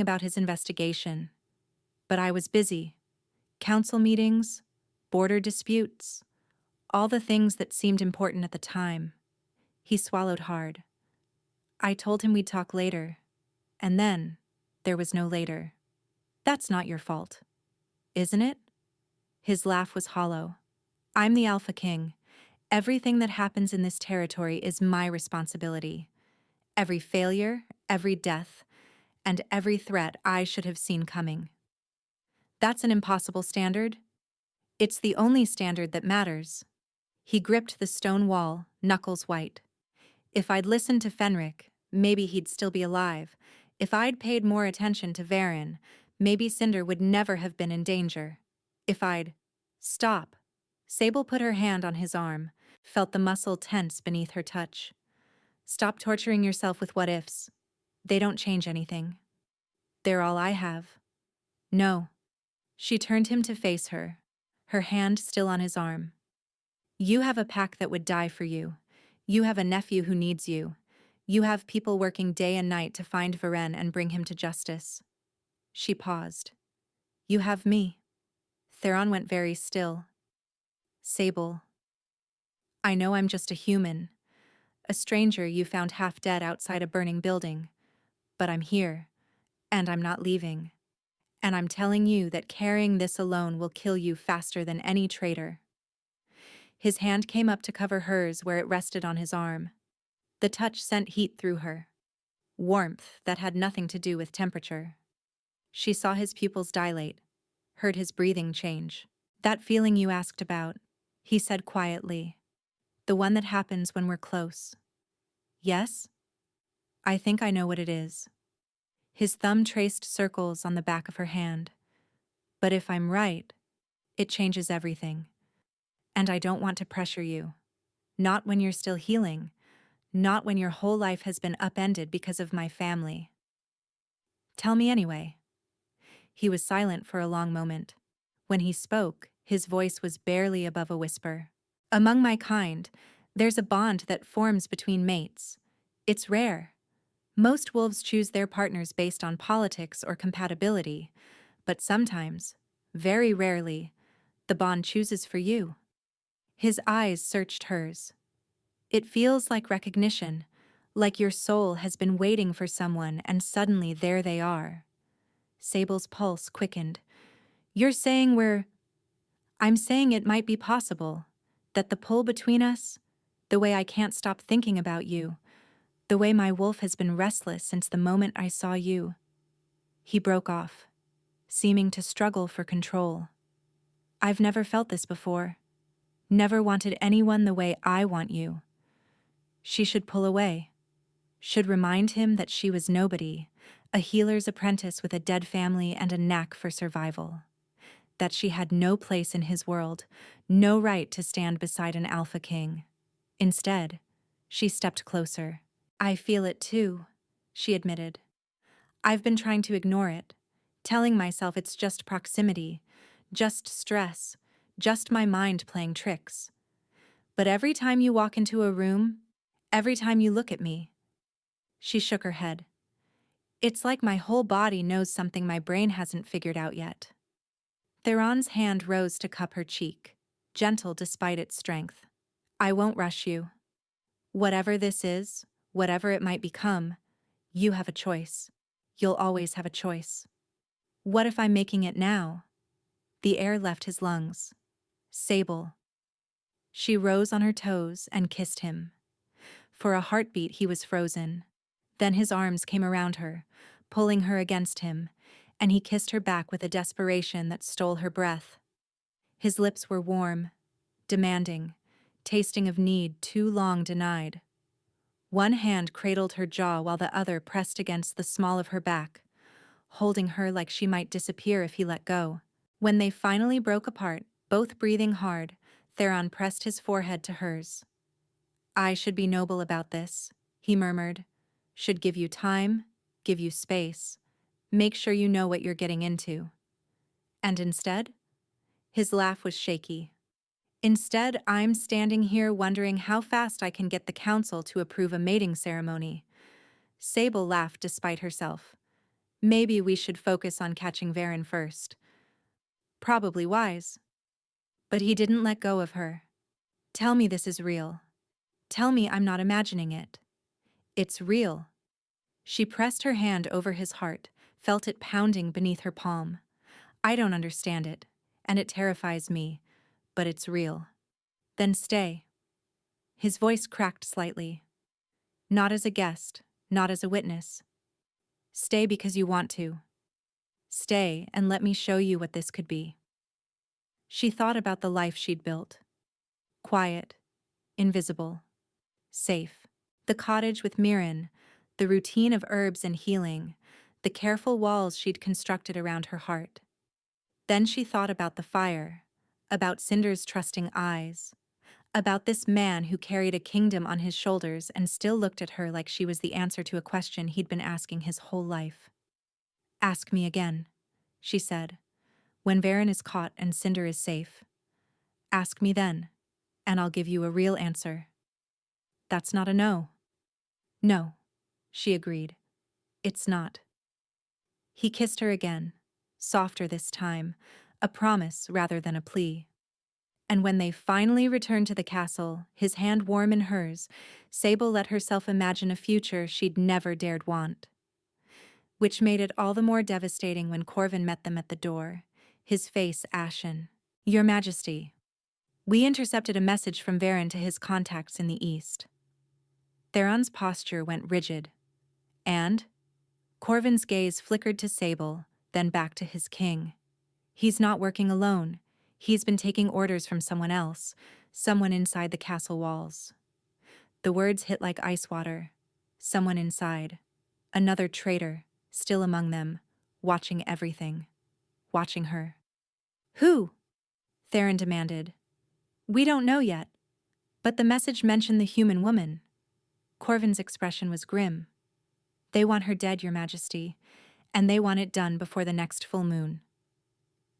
about his investigation. But I was busy. Council meetings, border disputes, all the things that seemed important at the time." He swallowed hard. "I told him we'd talk later. And then, there was no later. That's not your fault, isn't it?" His laugh was hollow. "I'm the Alpha King. Everything that happens in this territory is my responsibility. Every failure, every death, and every threat I should have seen coming. That's an impossible standard. It's the only standard that matters." He gripped the stone wall, knuckles white. "If I'd listened to Fenric, maybe he'd still be alive. If I'd paid more attention to Varen, maybe Cinder would never have been in danger. If I'd—" "Stop." Sable put her hand on his arm, felt the muscle tense beneath her touch. "Stop torturing yourself with what-ifs. They don't change anything. They're all I have." "No." She turned him to face her, her hand still on his arm. "You have a pack that would die for you. You have a nephew who needs you. You have people working day and night to find Varen and bring him to justice." She paused. "You have me." Theron went very still. "Sable. I know I'm just a human, a stranger you found half dead outside a burning building, but I'm here, and I'm not leaving. And I'm telling you that carrying this alone will kill you faster than any traitor." His hand came up to cover hers where it rested on his arm. The touch sent heat through her, warmth that had nothing to do with temperature. She saw his pupils dilate, heard his breathing change. "That feeling you asked about," he said quietly. "The one that happens when we're close." "Yes? I think I know what it is." His thumb traced circles on the back of her hand. "But if I'm right, it changes everything. And I don't want to pressure you. Not when you're still healing. Not when your whole life has been upended because of my family." "Tell me anyway." He was silent for a long moment. When he spoke, his voice was barely above a whisper. "Among my kind, there's a bond that forms between mates. It's rare. Most wolves choose their partners based on politics or compatibility, but sometimes, very rarely, the bond chooses for you." His eyes searched hers. "It feels like recognition, like your soul has been waiting for someone and suddenly there they are." Sable's pulse quickened. "You're saying I'm saying it might be possible, that the pull between us, the way I can't stop thinking about you, the way my wolf has been restless since the moment I saw you." He broke off, seeming to struggle for control. "I've never felt this before. Never wanted anyone the way I want you." She should pull away. should remind him that she was nobody, a healer's apprentice with a dead family and a knack for survival. That she had no place in his world, no right to stand beside an alpha king. Instead, she stepped closer. I feel it too, she admitted. I've been trying to ignore it, telling myself it's just proximity, just stress, just my mind playing tricks. But every time you walk into a room, every time you look at me, she shook her head. It's like my whole body knows something my brain hasn't figured out yet. Theron's hand rose to cup her cheek, gentle despite its strength. I won't rush you. Whatever this is, whatever it might become, you have a choice. You'll always have a choice. What if I'm making it now? The air left his lungs. Sable. She rose on her toes and kissed him. For a heartbeat he was frozen. Then his arms came around her, pulling her against him, and he kissed her back with a desperation that stole her breath. His lips were warm, demanding, tasting of need too long denied. One hand cradled her jaw while the other pressed against the small of her back, holding her like she might disappear if he let go. When they finally broke apart, both breathing hard, Theron pressed his forehead to hers. I should be noble about this, he murmured. Should give you time, give you space, make sure you know what you're getting into. And instead? His laugh was shaky. Instead, I'm standing here wondering how fast I can get the council to approve a mating ceremony. Sable laughed despite herself. Maybe we should focus on catching Varen first. Probably wise. But he didn't let go of her. Tell me this is real. Tell me I'm not imagining it. It's real. She pressed her hand over his heart, felt it pounding beneath her palm. I don't understand it, and it terrifies me, but it's real. Then stay. His voice cracked slightly. Not as a guest, not as a witness. Stay because you want to. Stay and let me show you what this could be. She thought about the life she'd built. Quiet, invisible, safe. The cottage with Mirren, the routine of herbs and healing, the careful walls she'd constructed around her heart. Then she thought about the fire, about Cinder's trusting eyes, about this man who carried a kingdom on his shoulders and still looked at her like she was the answer to a question he'd been asking his whole life. Ask me again, she said, when Varen is caught and Cinder is safe. Ask me then, and I'll give you a real answer. That's not a no. No, she agreed. It's not. He kissed her again, softer this time, a promise rather than a plea. And when they finally returned to the castle, his hand warm in hers, Sable let herself imagine a future she'd never dared want. Which made it all the more devastating when Corvin met them at the door, his face ashen. Your Majesty, we intercepted a message from Varen to his contacts in the east. Theron's posture went rigid, and Corvin's gaze flickered to Sable, then back to his king. He's not working alone. He's been taking orders from someone else, someone inside the castle walls. The words hit like ice water. Someone inside. Another traitor, still among them, watching everything. Watching her. Who? Theron demanded. We don't know yet, but the message mentioned the human woman. Corvin's expression was grim. They want her dead, Your Majesty, and they want it done before the next full moon.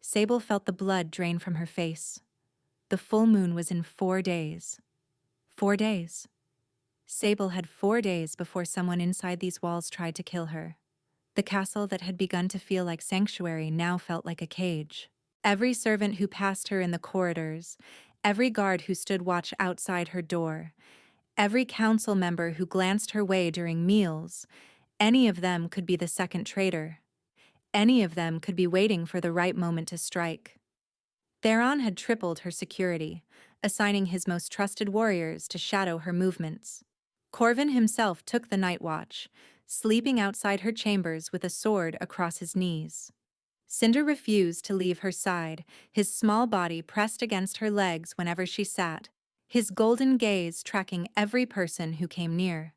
Sable felt the blood drain from her face. The full moon was in 4 days. 4 days. Sable had 4 days before someone inside these walls tried to kill her. The castle that had begun to feel like sanctuary now felt like a cage. Every servant who passed her in the corridors, every guard who stood watch outside her door, every council member who glanced her way during meals, any of them could be the second traitor. Any of them could be waiting for the right moment to strike. Theron had tripled her security, assigning his most trusted warriors to shadow her movements. Corvin himself took the night watch, sleeping outside her chambers with a sword across his knees. Cinder refused to leave her side, his small body pressed against her legs whenever she sat, his golden gaze tracking every person who came near.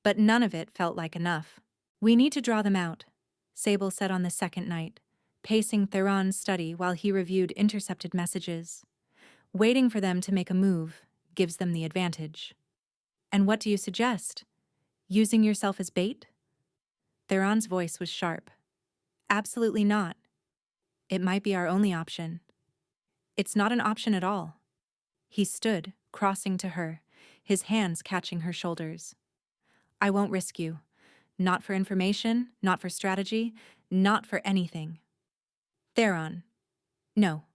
But none of it felt like enough. "We need to draw them out," Sable said on the second night, pacing Theron's study while he reviewed intercepted messages. "Waiting for them to make a move gives them the advantage." "And what do you suggest? Using yourself as bait?" Theron's voice was sharp. "Absolutely not. It might be our only option." "It's not an option at all." He stood, crossing to her, his hands catching her shoulders. "I won't risk you. Not for information, not for strategy, not for anything." "Theron." "No."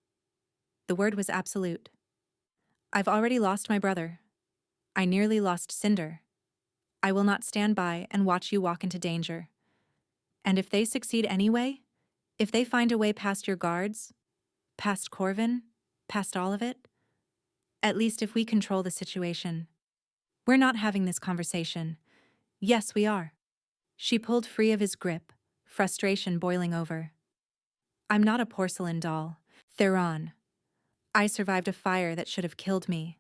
The word was absolute. "I've already lost my brother. I nearly lost Cinder. I will not stand by and watch you walk into danger. And if they succeed anyway, if they find a way past your guards, past Corvin, past all of it, at least if we control the situation. We're not having this conversation. Yes, we are." She pulled free of his grip, frustration boiling over. "I'm not a porcelain doll. Theron. I survived a fire that should have killed me.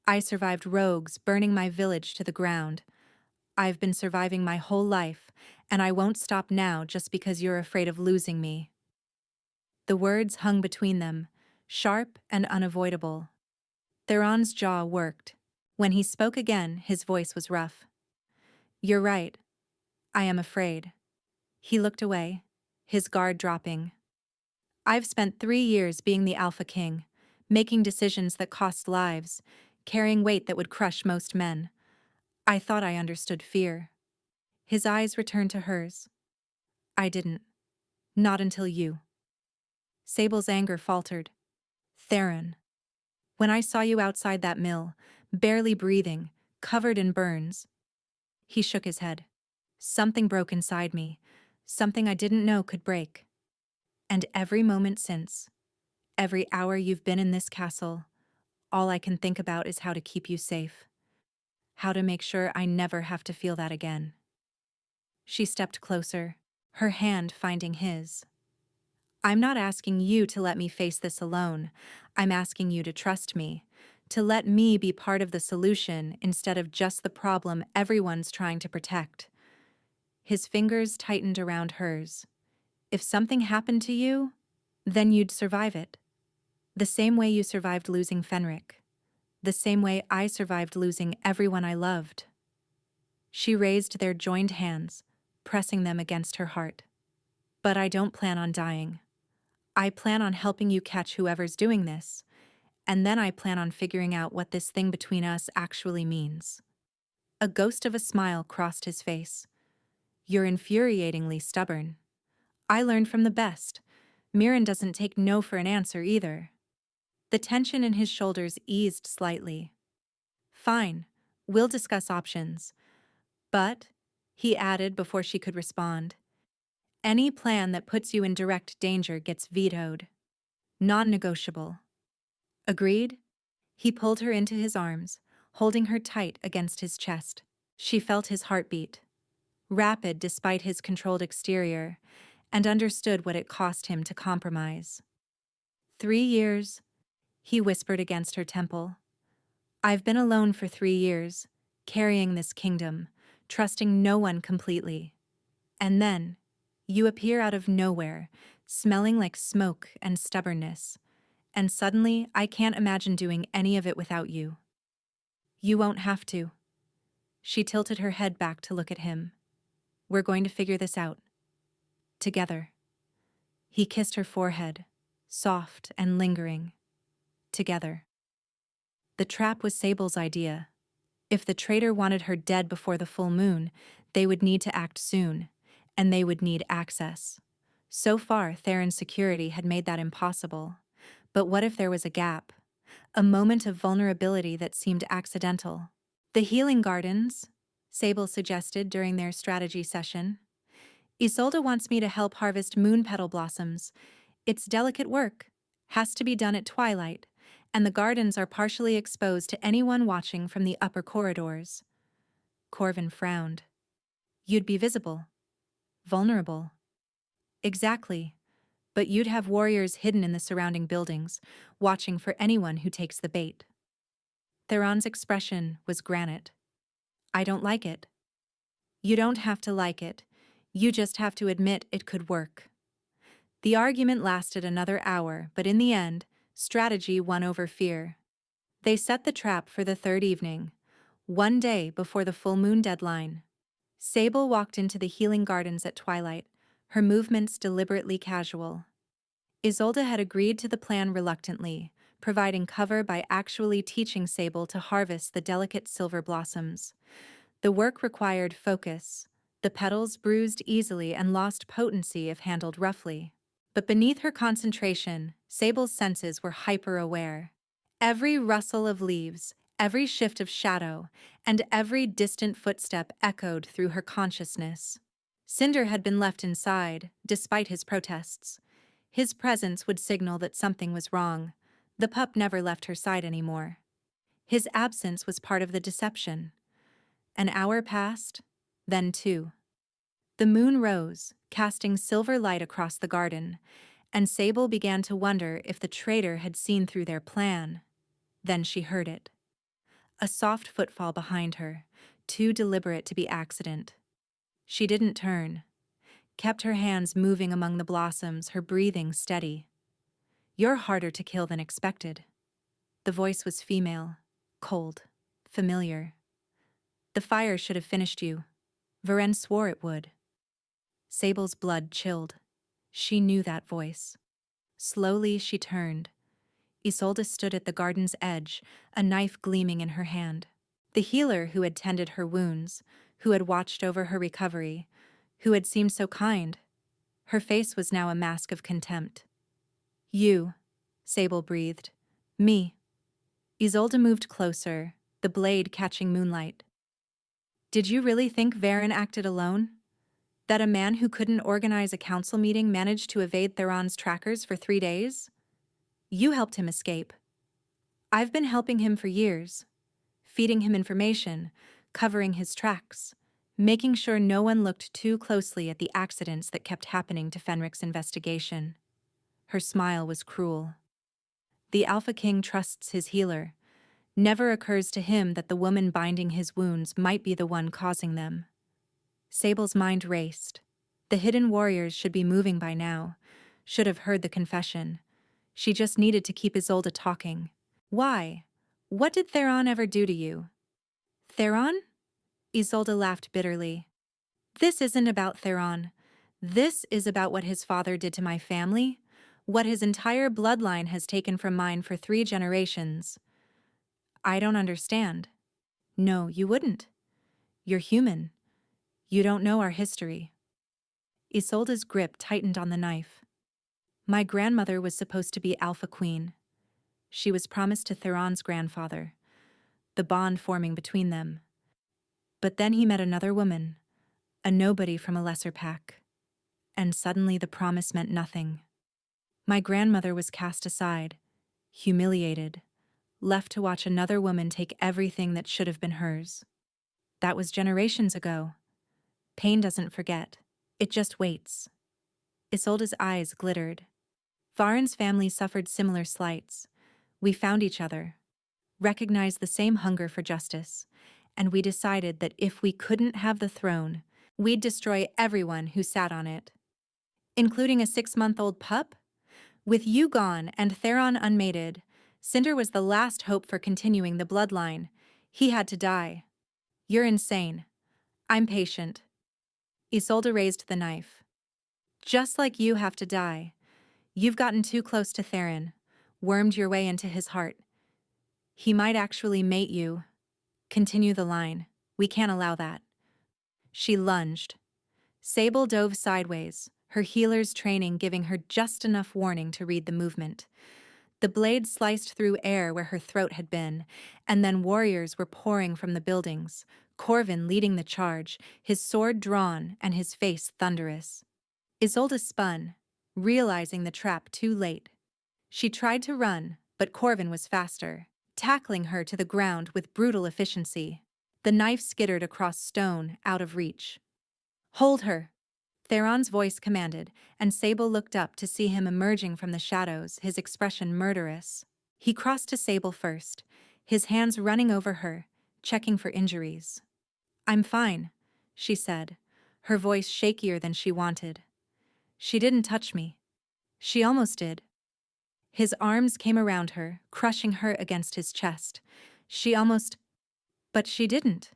I survived rogues burning my village to the ground. I've been surviving my whole life, and I won't stop now just because you're afraid of losing me." The words hung between them, sharp and unavoidable. Theron's jaw worked. When he spoke again, his voice was rough. "You're right. I am afraid." He looked away, his guard dropping. "I've spent 3 years being the Alpha King, making decisions that cost lives, carrying weight that would crush most men. I thought I understood fear." His eyes returned to hers. "I didn't. Not until you." Sable's anger faltered. "Theron. When I saw you outside that mill, barely breathing, covered in burns." He shook his head. "Something broke inside me, something I didn't know could break. And every moment since, every hour you've been in this castle, all I can think about is how to keep you safe. How to make sure I never have to feel that again." She stepped closer, her hand finding his. "I'm not asking you to let me face this alone. I'm asking you to trust me, to let me be part of the solution instead of just the problem everyone's trying to protect." His fingers tightened around hers. "If something happened to you, then you'd survive it. The same way you survived losing Fenric. The same way I survived losing everyone I loved." She raised their joined hands, pressing them against her heart. "But I don't plan on dying. I plan on helping you catch whoever's doing this, and then I plan on figuring out what this thing between us actually means." A ghost of a smile crossed his face. "You're infuriatingly stubborn. I learned from the best. Mirren doesn't take no for an answer either." The tension in his shoulders eased slightly. "Fine, we'll discuss options. But," he added before she could respond, "any plan that puts you in direct danger gets vetoed. Non-negotiable." "Agreed?" He pulled her into his arms, holding her tight against his chest. She felt his heartbeat, rapid despite his controlled exterior, and understood what it cost him to compromise. 3 years, he whispered against her temple. "I've been alone for 3 years, carrying this kingdom, trusting no one completely. And then, you appear out of nowhere, smelling like smoke and stubbornness. And suddenly, I can't imagine doing any of it without you." "You won't have to." She tilted her head back to look at him. "We're going to figure this out. Together." He kissed her forehead, soft and lingering. Together. The trap was Sable's idea. If the traitor wanted her dead before the full moon, they would need to act soon, and they would need access. So far, Theron's security had made that impossible. But what if there was a gap? A moment of vulnerability that seemed accidental? "The healing gardens," Sable suggested during their strategy session. "Isolde wants me to help harvest moon petal blossoms. It's delicate work, has to be done at twilight, and the gardens are partially exposed to anyone watching from the upper corridors." Corvin frowned. "You'd be visible. Vulnerable." "Exactly. But you'd have warriors hidden in the surrounding buildings, watching for anyone who takes the bait." Theron's expression was granite. "I don't like it." You don't have to like it. You just have to admit it could work. The argument lasted another hour, but in the end, strategy won over fear. They set the trap for the third evening, one day before the full moon deadline. Sable walked into the healing gardens at twilight, her movements deliberately casual. Isolde had agreed to the plan reluctantly, providing cover by actually teaching Sable to harvest the delicate silver blossoms. The work required focus. The petals bruised easily and lost potency if handled roughly. But beneath her concentration, Sable's senses were hyper-aware. Every rustle of leaves, every shift of shadow, and every distant footstep echoed through her consciousness. Cinder had been left inside, despite his protests. His presence would signal that something was wrong. The pup never left her side anymore. His absence was part of the deception. An hour passed, then two. The moon rose, casting silver light across the garden, and Sable began to wonder if the traitor had seen through their plan. Then she heard it. A soft footfall behind her, too deliberate to be accident. She didn't turn, kept her hands moving among the blossoms, her breathing steady. "You're harder to kill than expected." The voice was female, cold, familiar. "The fire should have finished you. Varen swore it would." Sable's blood chilled. She knew that voice. Slowly she turned. Isolde stood at the garden's edge, a knife gleaming in her hand. The healer who had tended her wounds, who had watched over her recovery, who had seemed so kind. Her face was now a mask of contempt. "You," Sable breathed. "Me." Isolde moved closer, the blade catching moonlight. "Did you really think Varen acted alone? That a man who couldn't organize a council meeting managed to evade Theron's trackers for 3 days? You helped him escape. I've been helping him for years, feeding him information, covering his tracks, making sure no one looked too closely at the accidents that kept happening to Fenric's investigation." Her smile was cruel. "The Alpha King trusts his healer. Never occurs to him that the woman binding his wounds might be the one causing them." Sable's mind raced. The hidden warriors should be moving by now, should have heard the confession. She just needed to keep Isolde talking. "Why? What did Theron ever do to you?" "Theron?" Isolde laughed bitterly. "This isn't about Theron. This is about what his father did to my family, what his entire bloodline has taken from mine for 3 generations. I don't understand." "No, you wouldn't. You're human. You don't know our history." Isolde's grip tightened on the knife. "My grandmother was supposed to be Alpha Queen. She was promised to Theron's grandfather, the bond forming between them. But then he met another woman, a nobody from a lesser pack. And suddenly the promise meant nothing. My grandmother was cast aside, humiliated, left to watch another woman take everything that should have been hers. That was generations ago. Pain doesn't forget. It just waits." Isolde's eyes glittered. "Varen's family suffered similar slights. We found each other, recognized the same hunger for justice, and we decided that if we couldn't have the throne, we'd destroy everyone who sat on it. Including a 6-month-old pup? With you gone and Theron unmated, Cinder was the last hope for continuing the bloodline. He had to die. You're insane. I'm patient." Isolde raised the knife. "Just like you have to die. You've gotten too close to Theron, wormed your way into his heart. He might actually mate you. Continue the line. We can't allow that." She lunged. Sable dove sideways, her healer's training giving her just enough warning to read the movement. The blade sliced through air where her throat had been, and then warriors were pouring from the buildings, Corvin leading the charge, his sword drawn and his face thunderous. Isolde spun, realizing the trap too late. She tried to run, but Corvin was faster, tackling her to the ground with brutal efficiency. The knife skittered across stone, out of reach. "Hold her!" Theron's voice commanded, and Sable looked up to see him emerging from the shadows, his expression murderous. He crossed to Sable first, his hands running over her, checking for injuries. "I'm fine. she said, her voice shakier than she wanted. She didn't touch me. She almost did. His arms came around her, crushing her against his chest. But she didn't.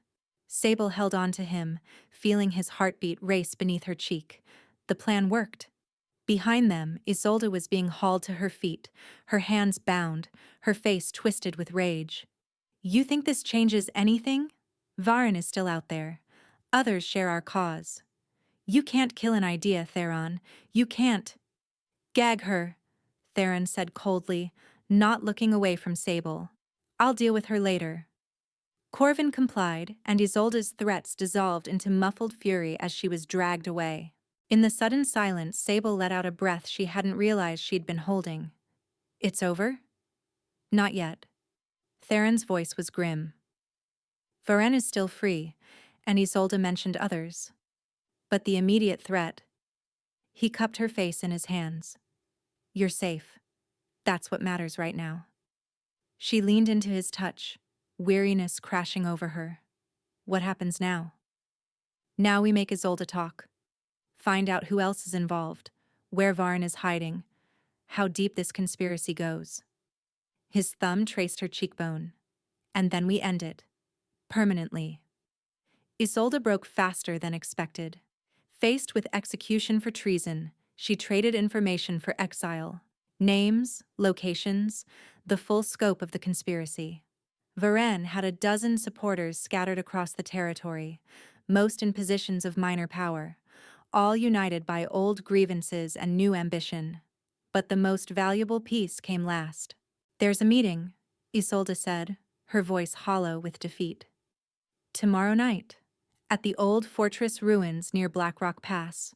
Sable held on to him, feeling his heartbeat race beneath her cheek. The plan worked. Behind them, Isolde was being hauled to her feet, her hands bound, her face twisted with rage. You think this changes anything? Varen is still out there. Others share our cause. You can't kill an idea, Theron. You can't. Gag her, Theron said coldly, not looking away from Sable. I'll deal with her later. Corvin complied, and Isolde's threats dissolved into muffled fury as she was dragged away. In the sudden silence, Sable let out a breath she hadn't realized she'd been holding. It's over? Not yet. Theron's voice was grim. Varen is still free, and Isolde mentioned others. But the immediate threat. He cupped her face in his hands. You're safe. That's what matters right now. She leaned into his touch, weariness crashing over her. What happens now? Now we make Isolde talk. Find out who else is involved, where Varen is hiding, how deep this conspiracy goes. His thumb traced her cheekbone. And then we end it. Permanently. Isolde broke faster than expected. Faced with execution for treason, she traded information for exile. Names, locations, the full scope of the conspiracy. Varen had a dozen supporters scattered across the territory, most in positions of minor power, all united by old grievances and new ambition. But the most valuable piece came last. There's a meeting, Isolde said, her voice hollow with defeat. Tomorrow night, at the old fortress ruins near Blackrock Pass.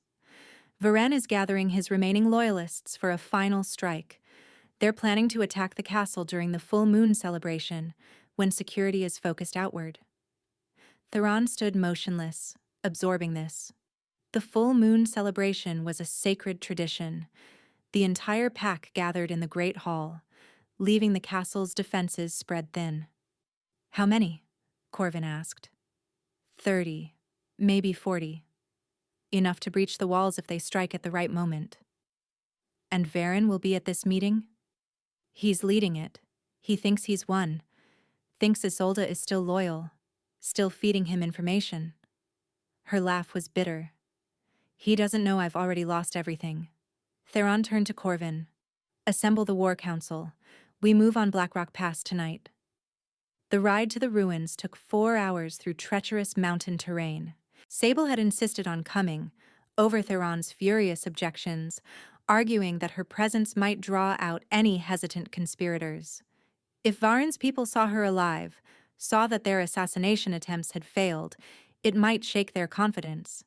Varen is gathering his remaining loyalists for a final strike. They're planning to attack the castle during the full moon celebration, when security is focused outward. Theron stood motionless, absorbing this. The full moon celebration was a sacred tradition. The entire pack gathered in the Great Hall, leaving the castle's defenses spread thin. How many? Corvin asked. 30, maybe 40. Enough to breach the walls if they strike at the right moment. And Varen will be at this meeting? He's leading it. He thinks he's won. Thinks Isolde is still loyal, still feeding him information. Her laugh was bitter. He doesn't know I've already lost everything. Theron turned to Corvin. Assemble the War Council. We move on Blackrock Pass tonight. The ride to the ruins took 4 hours through treacherous mountain terrain. Sable had insisted on coming, over Theron's furious objections, arguing that her presence might draw out any hesitant conspirators. If Varen's people saw her alive, saw that their assassination attempts had failed, it might shake their confidence.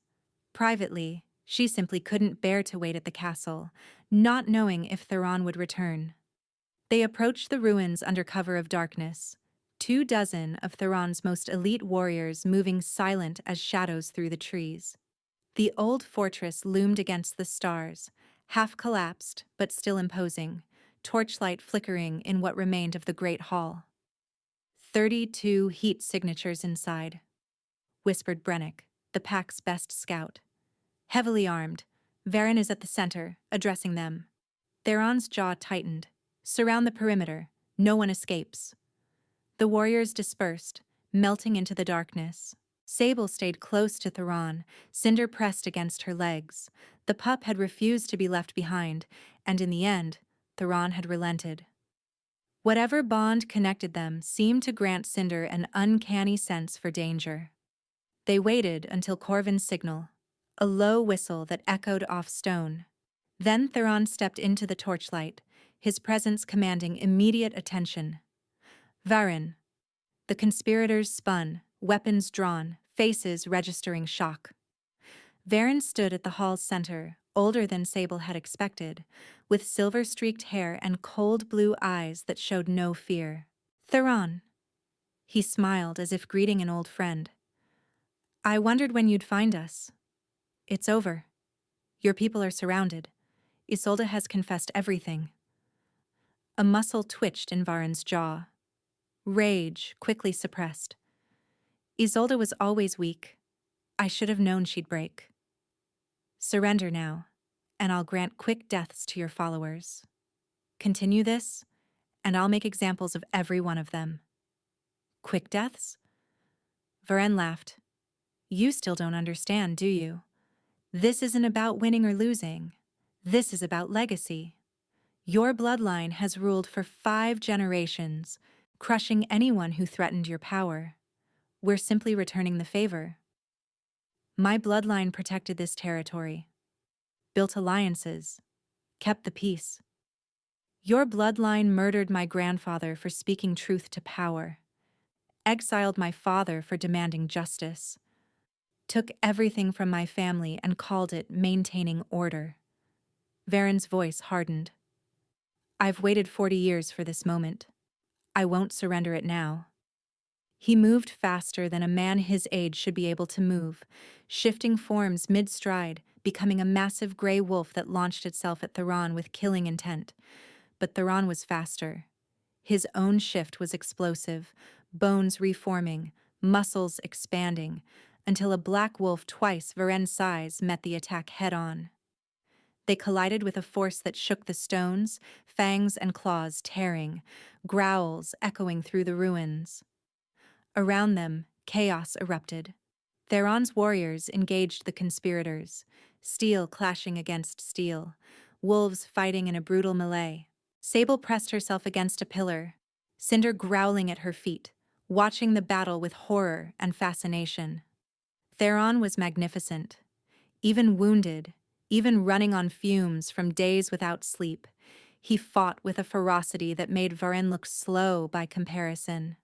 Privately, she simply couldn't bear to wait at the castle, not knowing if Theron would return. They approached the ruins under cover of darkness, 24 of Theron's most elite warriors moving silent as shadows through the trees. The old fortress loomed against the stars, half collapsed but still imposing, torchlight flickering in what remained of the Great Hall. 32 heat signatures inside, whispered Brennick, the pack's best scout. Heavily armed, Varen is at the center, addressing them. Theron's jaw tightened. Surround the perimeter. No one escapes. The warriors dispersed, melting into the darkness. Sable stayed close to Theron, cinder pressed against her legs. The pup had refused to be left behind, and in the end, Theron had relented. Whatever bond connected them seemed to grant Cinder an uncanny sense for danger. They waited until Corvin's signal, a low whistle that echoed off stone. Then Theron stepped into the torchlight, his presence commanding immediate attention. Varen. The conspirators spun, weapons drawn, faces registering shock. Varen stood at the hall's center, older than Sable had expected, with silver-streaked hair and cold blue eyes that showed no fear. Theron. He smiled as if greeting an old friend. I wondered when you'd find us. It's over. Your people are surrounded. Isolde has confessed everything. A muscle twitched in Varen's jaw. Rage quickly suppressed. Isolde was always weak, I should have known she'd break. Surrender now, and I'll grant quick deaths to your followers. Continue this, and I'll make examples of every one of them. Quick deaths? Varen laughed. You still don't understand, do you? This isn't about winning or losing. This is about legacy. Your bloodline has ruled for 5 generations, crushing anyone who threatened your power. We're simply returning the favor. My bloodline protected this territory, built alliances, kept the peace. Your bloodline murdered my grandfather for speaking truth to power, exiled my father for demanding justice, took everything from my family and called it maintaining order. Varen's voice hardened. I've waited 40 years for this moment. I won't surrender it now. He moved faster than a man his age should be able to move, shifting forms mid-stride, becoming a massive gray wolf that launched itself at Theron with killing intent. But Theron was faster. His own shift was explosive, bones reforming, muscles expanding, until a black wolf twice Varen's size met the attack head-on. They collided with a force that shook the stones, fangs and claws tearing, growls echoing through the ruins. Around them, chaos erupted. Theron's warriors engaged the conspirators, steel clashing against steel, wolves fighting in a brutal melee. Sable pressed herself against a pillar, Cinder growling at her feet, watching the battle with horror and fascination. Theron was magnificent. Even wounded, even running on fumes from days without sleep, he fought with a ferocity that made Varen look slow by comparison.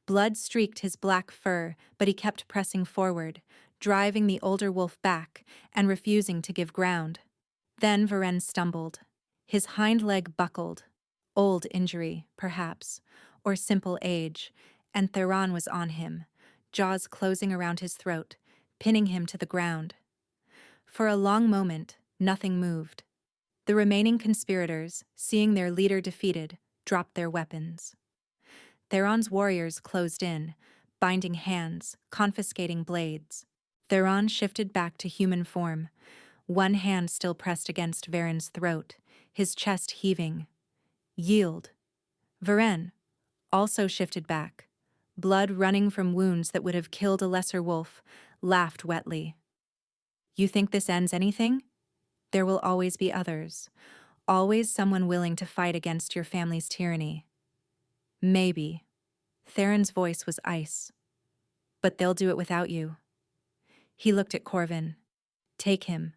Blood streaked his black fur, but he kept pressing forward, driving the older wolf back and refusing to give ground. Then Varen stumbled. His hind leg buckled. Old injury, perhaps, or simple age, and Theron was on him, jaws closing around his throat, pinning him to the ground. For a long moment, nothing moved. The remaining conspirators, seeing their leader defeated, dropped their weapons. Theron's warriors closed in, binding hands, confiscating blades. Theron shifted back to human form, one hand still pressed against Varen's throat, his chest heaving. Yield. Varen also shifted back, blood running from wounds that would have killed a lesser wolf, laughed wetly. You think this ends anything? There will always be others, always someone willing to fight against your family's tyranny. Maybe. Theron's voice was ice. But they'll do it without you. He looked at Corvin. Take him.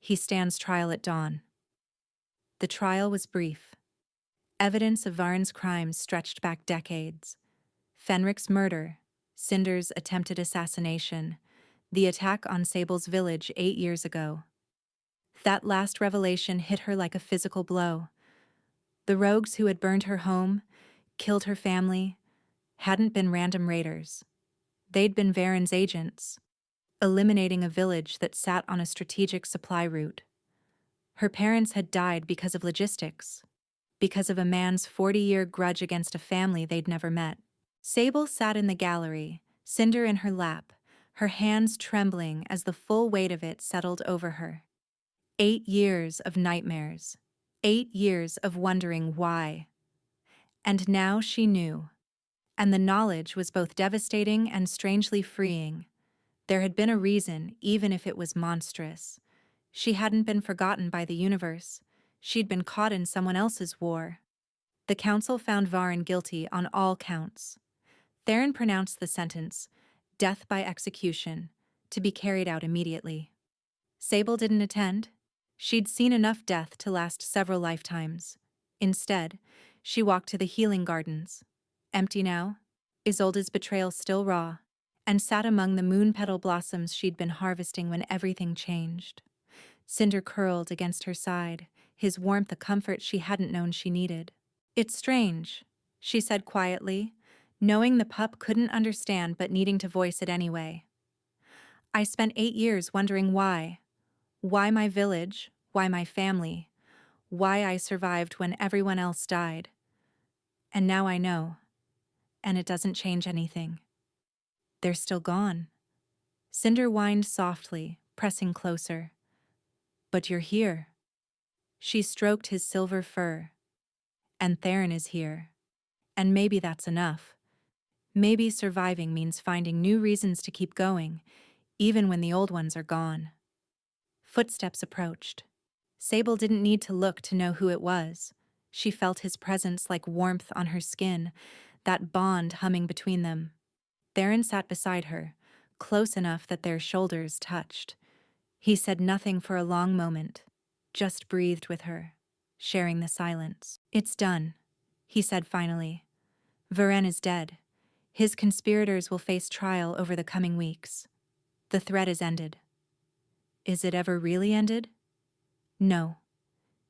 He stands trial at dawn. The trial was brief. Evidence of Varen's crimes stretched back decades. Fenric's murder, Cinder's attempted assassination, the attack on Sable's village 8 years ago. That last revelation hit her like a physical blow. The rogues who had burned her home, killed her family, hadn't been random raiders. They'd been Varen's agents, eliminating a village that sat on a strategic supply route. Her parents had died because of logistics, because of a man's 40-year grudge against a family they'd never met. Sable sat in the gallery, Cinder in her lap, her hands trembling as the full weight of it settled over her. 8 years of nightmares, 8 years of wondering why. And now she knew. And the knowledge was both devastating and strangely freeing. There had been a reason, even if it was monstrous. She hadn't been forgotten by the universe. She'd been caught in someone else's war. The council found Varen guilty on all counts. Theron pronounced the sentence, death by execution, to be carried out immediately. Sable didn't attend. She'd seen enough death to last several lifetimes. Instead, she walked to the healing gardens, empty now, Isolde's betrayal still raw, and sat among the moon petal blossoms she'd been harvesting when everything changed. Cinder curled against her side, his warmth a comfort she hadn't known she needed. It's strange, she said quietly, knowing the pup couldn't understand but needing to voice it anyway. I spent 8 years wondering why. Why my village, why my family, why I survived when everyone else died. And now I know. And it doesn't change anything. They're still gone. Cinder whined softly, pressing closer. But you're here. She stroked his silver fur. And Theron is here. And maybe that's enough. Maybe surviving means finding new reasons to keep going, even when the old ones are gone. Footsteps approached. Sable didn't need to look to know who it was. She felt his presence like warmth on her skin, that bond humming between them. Theron sat beside her, close enough that their shoulders touched. He said nothing for a long moment, just breathed with her, sharing the silence. It's done, he said finally. Varen is dead. His conspirators will face trial over the coming weeks. The threat is ended. Is it ever really ended? No.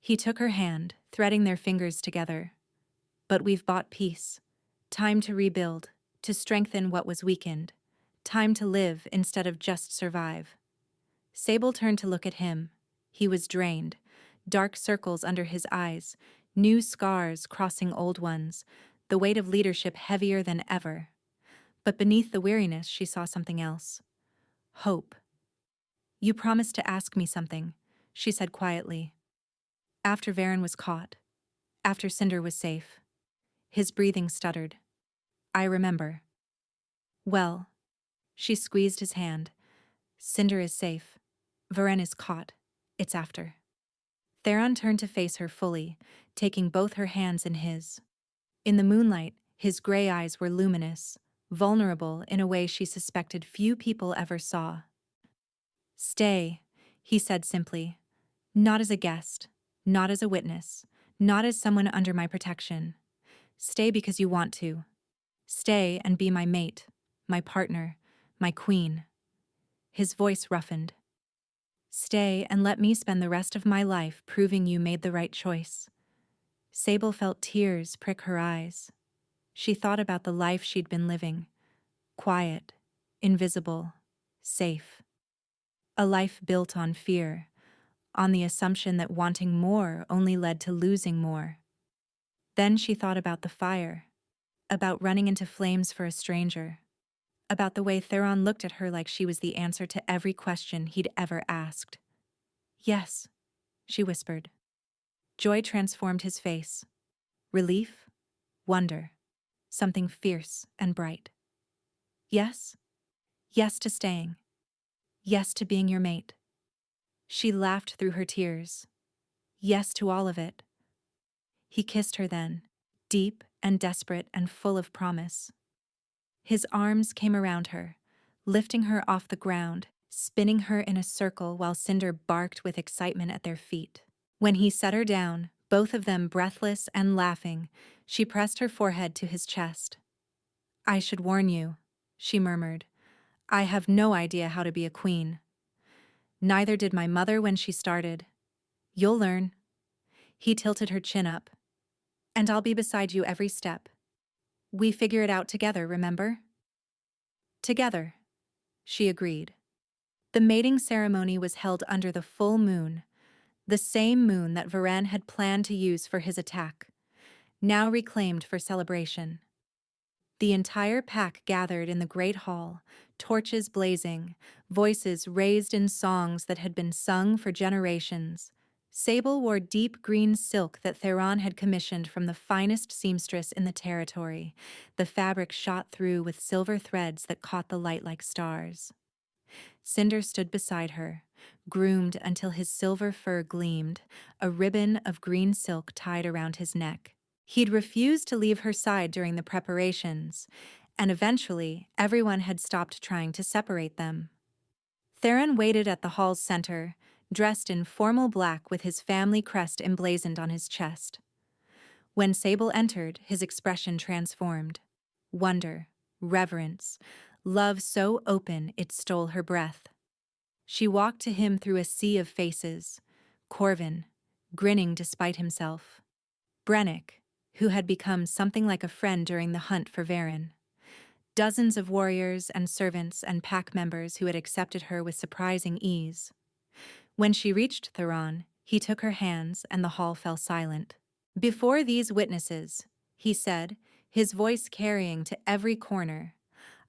He took her hand, threading their fingers together. But we've bought peace. Time to rebuild, to strengthen what was weakened. Time to live instead of just survive. Sable turned to look at him. He was drained, dark circles under his eyes, new scars crossing old ones, the weight of leadership heavier than ever. But beneath the weariness, she saw something else. Hope. You promised to ask me something, she said quietly. After Varen was caught. After Cinder was safe. His breathing stuttered. I remember. Well. She squeezed his hand. Cinder is safe. Varen is caught. It's after. Theron turned to face her fully, taking both her hands in his. In the moonlight, his gray eyes were luminous, vulnerable in a way she suspected few people ever saw. Stay, he said simply. Not as a guest, not as a witness, not as someone under my protection. Stay because you want to. Stay and be my mate, my partner, my queen. His voice roughened. Stay and let me spend the rest of my life proving you made the right choice. Sable felt tears prick her eyes. She thought about the life she'd been living. Quiet, invisible, safe. A life built on fear, on the assumption that wanting more only led to losing more. Then she thought about the fire, about running into flames for a stranger, about the way Theron looked at her like she was the answer to every question he'd ever asked. Yes, she whispered. Joy transformed his face. Relief, wonder, something fierce and bright. Yes? Yes to staying. Yes to being your mate. She laughed through her tears. Yes to all of it. He kissed her then, deep and desperate and full of promise. His arms came around her, lifting her off the ground, spinning her in a circle while Cinder barked with excitement at their feet. When he set her down, both of them breathless and laughing, she pressed her forehead to his chest. I should warn you, she murmured. I have no idea how to be a queen. Neither did my mother when she started. You'll learn. He tilted her chin up. And I'll be beside you every step. We figure it out together, remember? Together, she agreed. The mating ceremony was held under the full moon, the same moon that Varen had planned to use for his attack, now reclaimed for celebration. The entire pack gathered in the great hall, torches blazing, voices raised in songs that had been sung for generations. Sable wore deep green silk that Theron had commissioned from the finest seamstress in the territory, the fabric shot through with silver threads that caught the light like stars. Cinder stood beside her, groomed until his silver fur gleamed, a ribbon of green silk tied around his neck. He'd refused to leave her side during the preparations, and eventually everyone had stopped trying to separate them. Theron waited at the hall's center, dressed in formal black with his family crest emblazoned on his chest. When Sable entered, his expression transformed. Wonder, reverence, love so open it stole her breath. She walked to him through a sea of faces. Corvin, grinning despite himself. Brennick, who had become something like a friend during the hunt for Varen. Dozens of warriors and servants and pack members who had accepted her with surprising ease. When she reached Theron, he took her hands and the hall fell silent. Before these witnesses, he said, his voice carrying to every corner,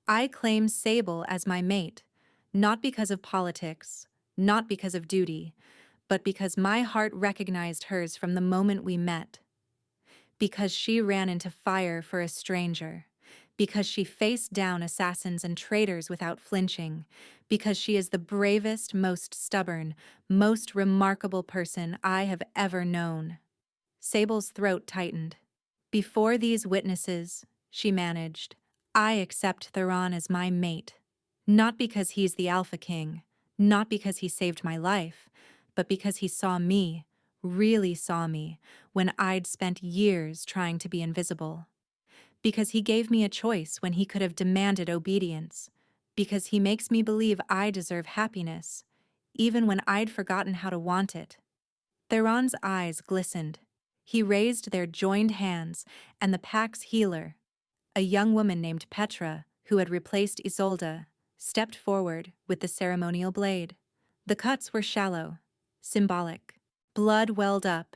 I claim Sable as my mate, Not because of politics, not because of duty, but because my heart recognized hers from the moment we met. Because she ran into fire for a stranger. Because she faced down assassins and traitors without flinching. Because she is the bravest, most stubborn, most remarkable person I have ever known. Sable's throat tightened. Before these witnesses, she managed, I accept Theron as my mate. Not because he's the Alpha King, not because he saved my life, but because he saw me, really saw me, when I'd spent years trying to be invisible. Because he gave me a choice when he could have demanded obedience. Because he makes me believe I deserve happiness, even when I'd forgotten how to want it. Theron's eyes glistened. He raised their joined hands, and the pack's healer, a young woman named Petra, who had replaced Isolde, stepped forward with the ceremonial blade. The cuts were shallow, symbolic. Blood welled up,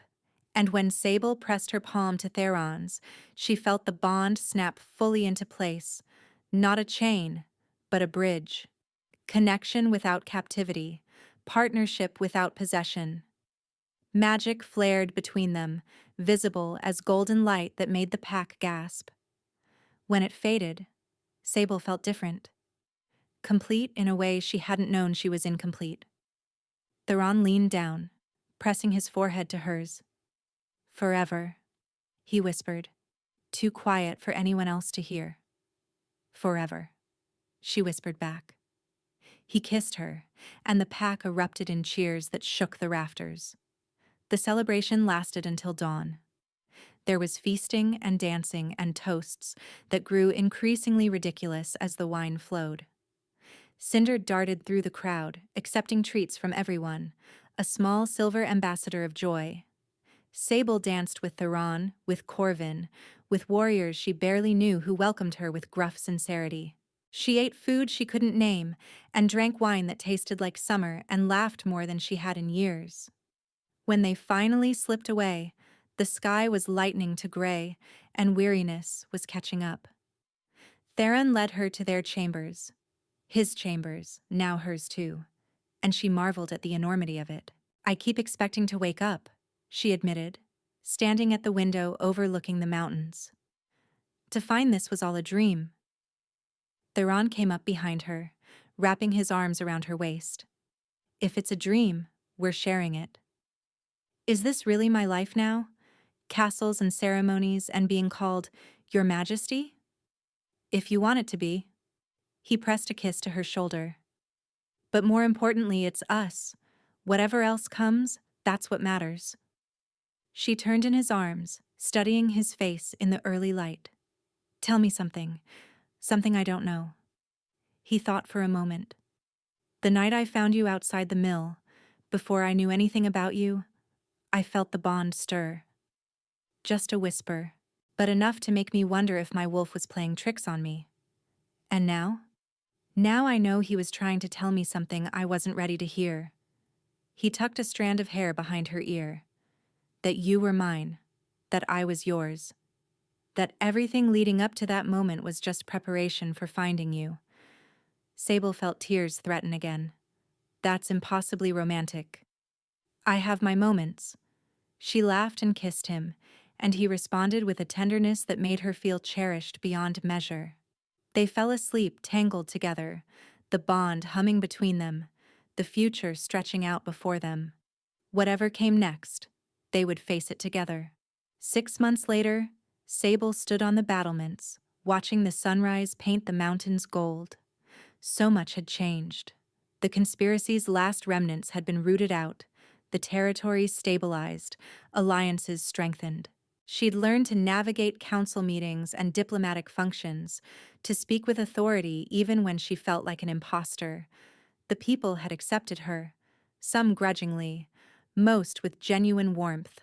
and when Sable pressed her palm to Theron's, she felt the bond snap fully into place. Not a chain, but a bridge. Connection without captivity, partnership without possession. Magic flared between them, visible as golden light that made the pack gasp. When it faded, Sable felt different. Complete in a way she hadn't known she was incomplete. Theron leaned down, pressing his forehead to hers. Forever, he whispered, too quiet for anyone else to hear. Forever, she whispered back. He kissed her, and the pack erupted in cheers that shook the rafters. The celebration lasted until dawn. There was feasting and dancing and toasts that grew increasingly ridiculous as the wine flowed. Cinder darted through the crowd, accepting treats from everyone, a small silver ambassador of joy. Sable danced with Theron, with Corvin, with warriors she barely knew who welcomed her with gruff sincerity. She ate food she couldn't name, and drank wine that tasted like summer, and laughed more than she had in years. When they finally slipped away, the sky was lightening to gray, and weariness was catching up. Theron led her to their chambers. His chambers, now hers too, and she marveled at the enormity of it. I keep expecting to wake up, she admitted, standing at the window overlooking the mountains. To find this was all a dream. Theron came up behind her, wrapping his arms around her waist. If it's a dream, we're sharing it. Is this really my life now? Castles and ceremonies and being called Your Majesty? If you want it to be. He pressed a kiss to her shoulder. But more importantly, it's us. Whatever else comes, that's what matters. She turned in his arms, studying his face in the early light. Tell me something I don't know. He thought for a moment. The night I found you outside the mill, before I knew anything about you, I felt the bond stir. Just a whisper, but enough to make me wonder if my wolf was playing tricks on me. And now? Now I know he was trying to tell me something I wasn't ready to hear. He tucked a strand of hair behind her ear. That you were mine, that I was yours. That everything leading up to that moment was just preparation for finding you. Sable felt tears threaten again. That's impossibly romantic. I have my moments. She laughed and kissed him, and he responded with a tenderness that made her feel cherished beyond measure. They fell asleep tangled together, the bond humming between them, the future stretching out before them. Whatever came next, they would face it together. 6 months later, Sable stood on the battlements, watching the sunrise paint the mountains gold. So much had changed. The conspiracy's last remnants had been rooted out, the territories stabilized, alliances strengthened. She'd learned to navigate council meetings and diplomatic functions, to speak with authority even when she felt like an imposter. The people had accepted her, some grudgingly, most with genuine warmth,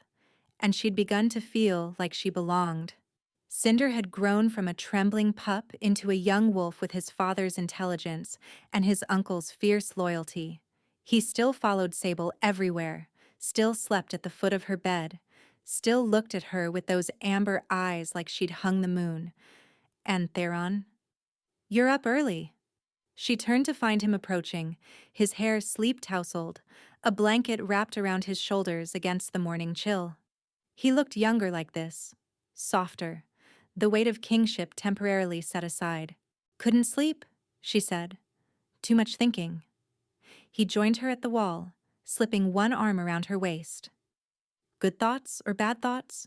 and she'd begun to feel like she belonged. Cinder had grown from a trembling pup into a young wolf with his father's intelligence and his uncle's fierce loyalty. He still followed Sable everywhere, still slept at the foot of her bed, still looked at her with those amber eyes like she'd hung the moon. And Theron? You're up early. She turned to find him approaching, his hair sleep-tousled, a blanket wrapped around his shoulders against the morning chill. He looked younger like this, softer, the weight of kingship temporarily set aside. "Couldn't sleep," she said. "Too much thinking." He joined her at the wall, slipping one arm around her waist. "Good thoughts or bad thoughts?"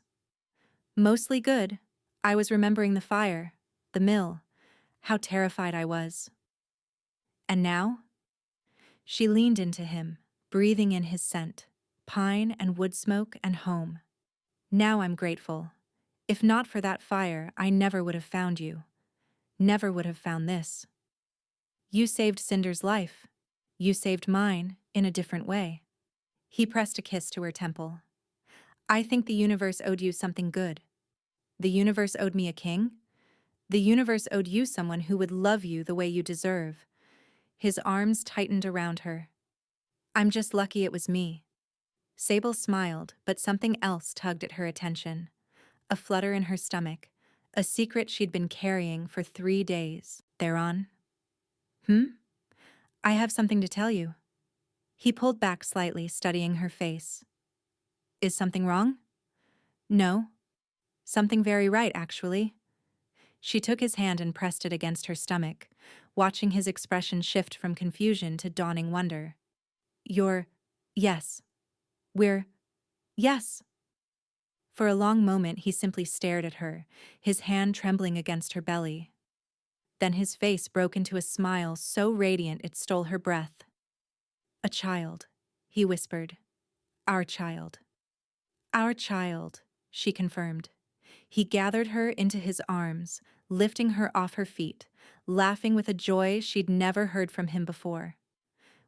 "Mostly good. I was remembering the fire, the mill, how terrified I was." "And now?" She leaned into him, breathing in his scent, pine and wood smoke and home. "Now I'm grateful. If not for that fire, I never would have found you. Never would have found this. You saved Cinder's life. You saved mine, in a different way." He pressed a kiss to her temple. "I think the universe owed you something good. The universe owed me a king. The universe owed you someone who would love you the way you deserve." His arms tightened around her. "I'm just lucky it was me." Sable smiled, but something else tugged at her attention. A flutter in her stomach, a secret she'd been carrying for 3 days. "Theron?" "Hmm? I have something to tell you." He pulled back slightly, studying her face. "Is something wrong?" "No. Something very right, actually." She took his hand and pressed it against her stomach, watching his expression shift from confusion to dawning wonder. "You're... yes. We're... yes." For a long moment he simply stared at her, his hand trembling against her belly. Then his face broke into a smile so radiant it stole her breath. "A child," he whispered. "Our child." "Our child," she confirmed. He gathered her into his arms, lifting her off her feet, laughing with a joy she'd never heard from him before.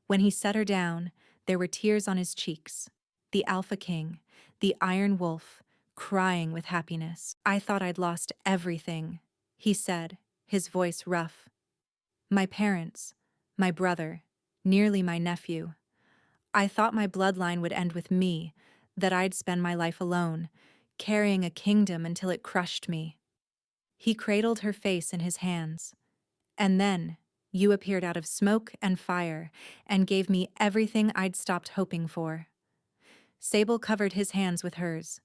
When he set her down, there were tears on his cheeks. The Alpha King, the Iron Wolf, crying with happiness. "I thought I'd lost everything," he said, his voice rough. "My parents, my brother, nearly my nephew. I thought my bloodline would end with me, that I'd spend my life alone, carrying a kingdom until it crushed me." He cradled her face in his hands. "And then, you appeared out of smoke and fire, and gave me everything I'd stopped hoping for." Sable covered his hands with hers.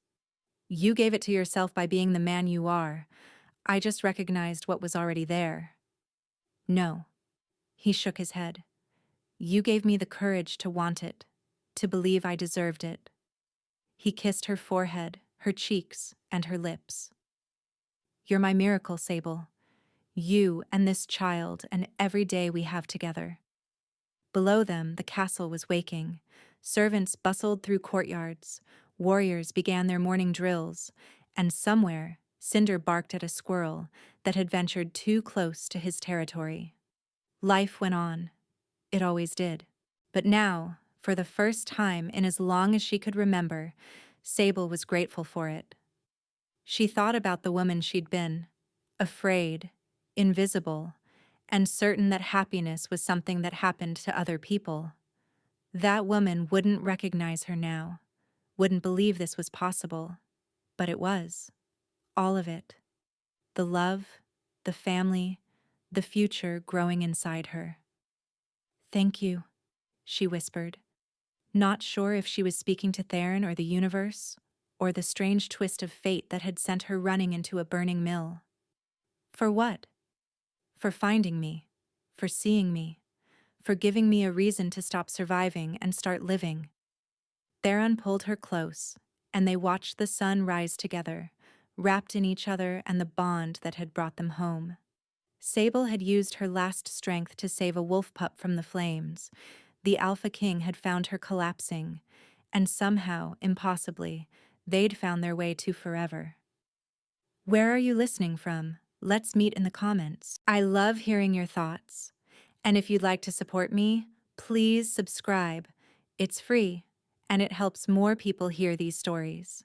"You gave it to yourself by being the man you are. I just recognized what was already there." "No." He shook his head. "You gave me the courage to want it, to believe I deserved it." He kissed her forehead, her cheeks, and her lips. "You're my miracle, Sable. You and this child and every day we have together." Below them, the castle was waking. Servants bustled through courtyards. Warriors began their morning drills. And somewhere, Cinder barked at a squirrel that had ventured too close to his territory. Life went on. It always did. But now, for the first time in as long as she could remember, Sable was grateful for it. She thought about the woman she'd been, afraid, invisible, and certain that happiness was something that happened to other people. That woman wouldn't recognize her now, wouldn't believe this was possible. But it was. All of it. The love, the family, the future growing inside her. "Thank you," she whispered, not sure if she was speaking to Theron or the universe, or the strange twist of fate that had sent her running into a burning mill. For what? For finding me, for seeing me, for giving me a reason to stop surviving and start living. Theron pulled her close, and they watched the sun rise together, wrapped in each other and the bond that had brought them home. Sable had used her last strength to save a wolf pup from the flames. The Alpha King had found her collapsing, and somehow, impossibly, they'd found their way to forever. Where are you listening from? Let's meet in the comments. I love hearing your thoughts. And if you'd like to support me, please subscribe. It's free, and it helps more people hear these stories.